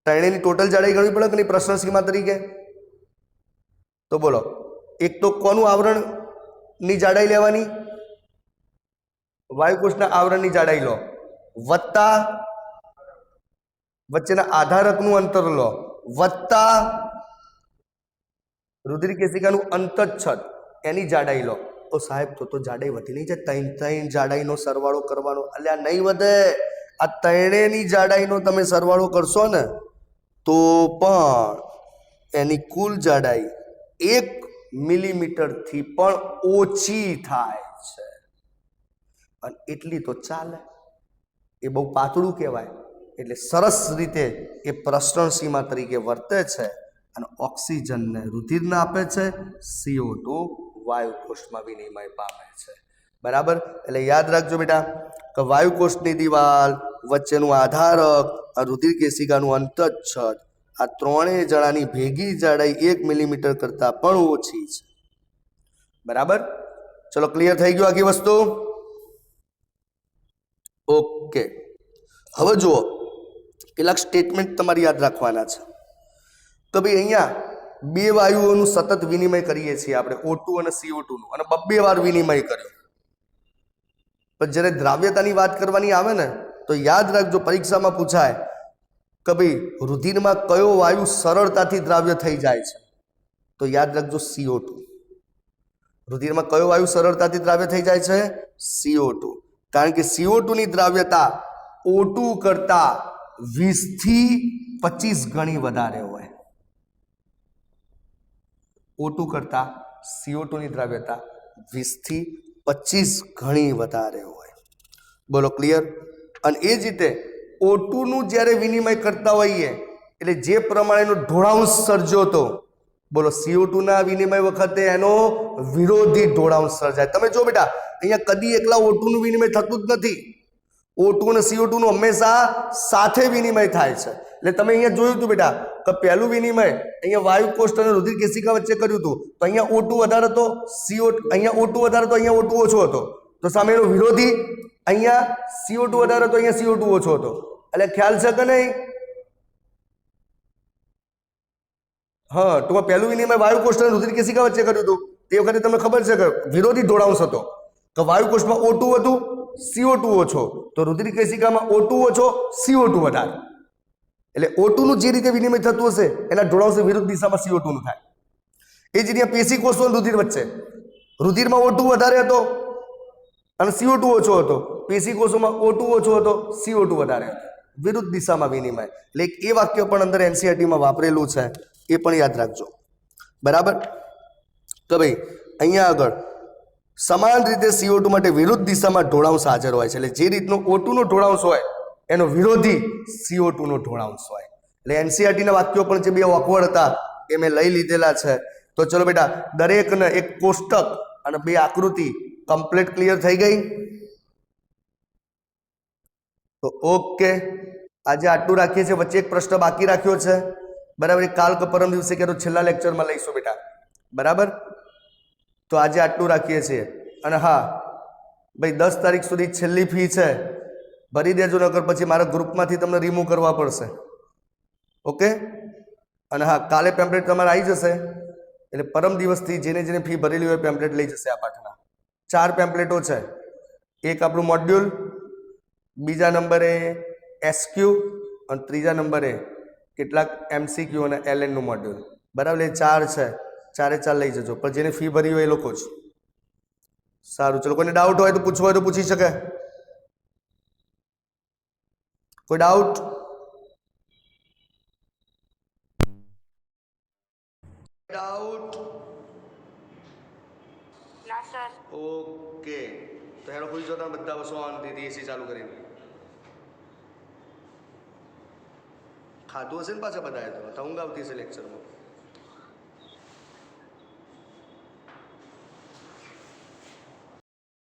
ત્રણેયની ટોટલ જાડાઈ ગણવી પડે કે નહીં પ્રસરણ સીમા તરીકે? તો બોલો, એક તો કોનું આવરણની જાડાઈ લેવાની? વાયુકોષના આવરણની જાડાઈ લો, વત્તા વચ્ચેના આધારકનું અંતર લો, વત્તા રુધિર કેશિકાનું અંતચ્છદ એની જાડાઈ લો. તો સાહેબ તો જાડાઈ વધી નહીં જાય? ત્રણ જાડાઈનો સરવાળો કરવાનો? અલ્યા નહીં વધે. આ ત્રણેયની જાડાઈનો તમે સરવાળો કરશો ને તો પણ એની કુલ જાડાઈ 1 મિલીમીટરથી પણ ઓછી થાય છે. અને એટલી તો ચાલે, એ બહુ પાતળું કહેવાય. એટલે સરસ રીતે એ પ્રસરણ સીમા તરીકે વર્તે છે, અને ઓક્સિજનને રુધિરને આપે છે, CO2 વાયુકોષમાં વિનિમય પામે છે, બરાબર. એટલે યાદ રાખજો બેટા કે વાયુકોષની દિવાલ, વચ્ચેનું આધારક, આ રુધિર કેશિકાનું અંતચ્છદ, આ ત્રણેય જણાની ભેગી જાડાઈ 1 મિલીમીટર કરતાં પણ ઓછી છે, બરાબર. ચલો, ક્લિયર થઈ ગયું આખી વસ્તુ? ઓકે. હવે જુઓ, કેટલાક સ્ટેટમેન્ટ તમારે યાદ રાખવાના છે. તો ભાઈ અહીંયા 2 વાયુઓનું સતત વિનિમય કરીએ છીએ આપણે, O2 અને CO2 નું, અને 2 વાર વિનિમય કર્યો. પણ જ્યારે દ્રાવ્યતાની વાત કરવાની આવે ને તો યાદ રાખજો, પરીક્ષામાં પૂછાય કે ભાઈ રુધિરમાં કયો વાયુ સરળતાથી દ્રાવ્ય થઈ જાય છે? તો યાદ રાખજો CO2. રુધિરમાં કયો વાયુ સરળતાથી દ્રાવ્ય થઈ જાય છે? CO2. કારણ કે CO2 ની દ્રાવ્યતા O2 કરતા 20 થી 25 ગણી વધારે હોય. O2 કરતા CO2 ની દ્રાવ્યતા 20 થી 25 ગણી વધારે હોય. બોલો, ક્લિયર? અને એ જ રીતે O2 નું જ્યારે વિનિમય કરતા હોઈએ એટલે જે પ્રમાણેનો ઢોળાંશ સર્જ્યો હતો, બોલો CO2 ના વિનિમય વખતે એનો વિરોધી ઢોળાંશ સર્જાય. તમે જો બેટા, અહીંયા કદી એકલા O2 નું વિનિમય થતું જ નથી. O2 અને CO2 નું હંમેશા સાથે વિનિમય થાય છે. એટલે તમે અહીંયા જોયું હતું બેટા કે પહેલું વિનિમય અહીંયા વાયુકોષ્ઠ અને રુધિર કેશિકા વચ્ચે કર્યું હતું, તો અહીંયા O2 વધારે હતો, અહીંયા O2 વધારે હતો, અહીંયા O2 ઓછો હતો. તો સામેનો વિરોધી અહીંયા CO2 વધારે હતો, અહીંયા CO2 ઓછો હતો. એટલે ખ્યાલ છે કે નહીં? હા, તો પહેલું વિનિમય વાયુકોષ્ઠ અને રુધિર કેશિકા વચ્ચે કર્યું હતું. તે વખતે તમને ખબર છે કે વિરોધી ઢોળાંશ હતો, કે વાયુકોષ્ઠમાં O2 હતું, CO2 ઓછો, તો રુધિર કેશિકામાં O2 ઓછો, CO2 વધારે. એટલે O2 નું જે રીતે વિનિમય થતું હશે એના ઢોળાંશ વિરુદ્ધ દિશામાં CO2 નું થાય. એ જ રીતે પેશી કોષો અને રુધિર વચ્ચે, રુધિરમાં O2 વધારે હતો અને CO2 ઓછો હતો, પેશી કોષોમાં O2 ઓછો હતો, CO2 વધારે હતો, વિરુદ્ધ દિશામાં વિનિમય. એટલે એ વાક્ય પણ અંદર NCERT-માં વાપરેલું છે, એ પણ યાદ રાખજો, બરાબર. તો ભાઈ અહીંયા આગળ સમાન રીતે CO2 માટે વિરુદ્ધ દિશામાં ઢોળાંશ હાજર હોય છે. એટલે જે રીતનો O2 નો ઢોળાંશ હોય એનો વિરોધી CO2 નો ઢોળાંશ હોય. એટલે NCERT ના વાક્યો પણ જે બે ઓકવર્ડ હતા એ મેં લઈ લીધેલા છે. તો ચલો બેટા, દરેકને એક કોષ્ટક અને બે આકૃતિ કમ્પ્લીટ ક્લિયર થઈ ગઈ. તો ઓકે, આજે આટલું રાખીએ છીએ. વચ્ચે એક પ્રશ્ન બાકી રાખ્યો છે, બરાબર? કાલ કે પરમ દિવસે કે છેલ્લા લેક્ચરમાં લઈશું બેટા, બરાબર? તો આજે આટલું રાખીએ છીએ. અને હા ભાઈ, 10 તારીખ સુધી છેલ્લી ફી છે, ભરી દેજો, નકર પછી મારા ગ્રુપમાંથી તમને રિમૂવ કરવા પડશે. ઓકે? અને હા, કાલે પેમ્પલેટ તમારે આવી જશે, એટલે પરમ દિવસથી જેને જેને ફી ભરેલી હોય પેમ્પલેટ લઈ જશે. આ પાઠના 4 પેમ્પલેટો છે. એક આપણું મોડ્યુલ, બીજા નંબરે SQ, અને ત્રીજા નંબરે કેટલાક MCQ અને LN નું મોડ્યુલ, બરાબર? એ 4 છે, 4 લઈ જજો. પણ જેને ફી ભરી હોય એ લોકો જ. સારું, ચલો. કોઈને ડાઉટ હોય તો પૂછવો હોય તો પૂછી શકે. કોઈ ડાઉટ? ડાઉટ? ના સર. ઓકે, તો હેડો પૂછી જો તમે બધા વસ્તુ શાંતિથી એસી ચાલુ કરીને. ખાધું હશે ને પાછા બધાએ? તો ઊંઘ આવતી હશે લેક્ચરમાં.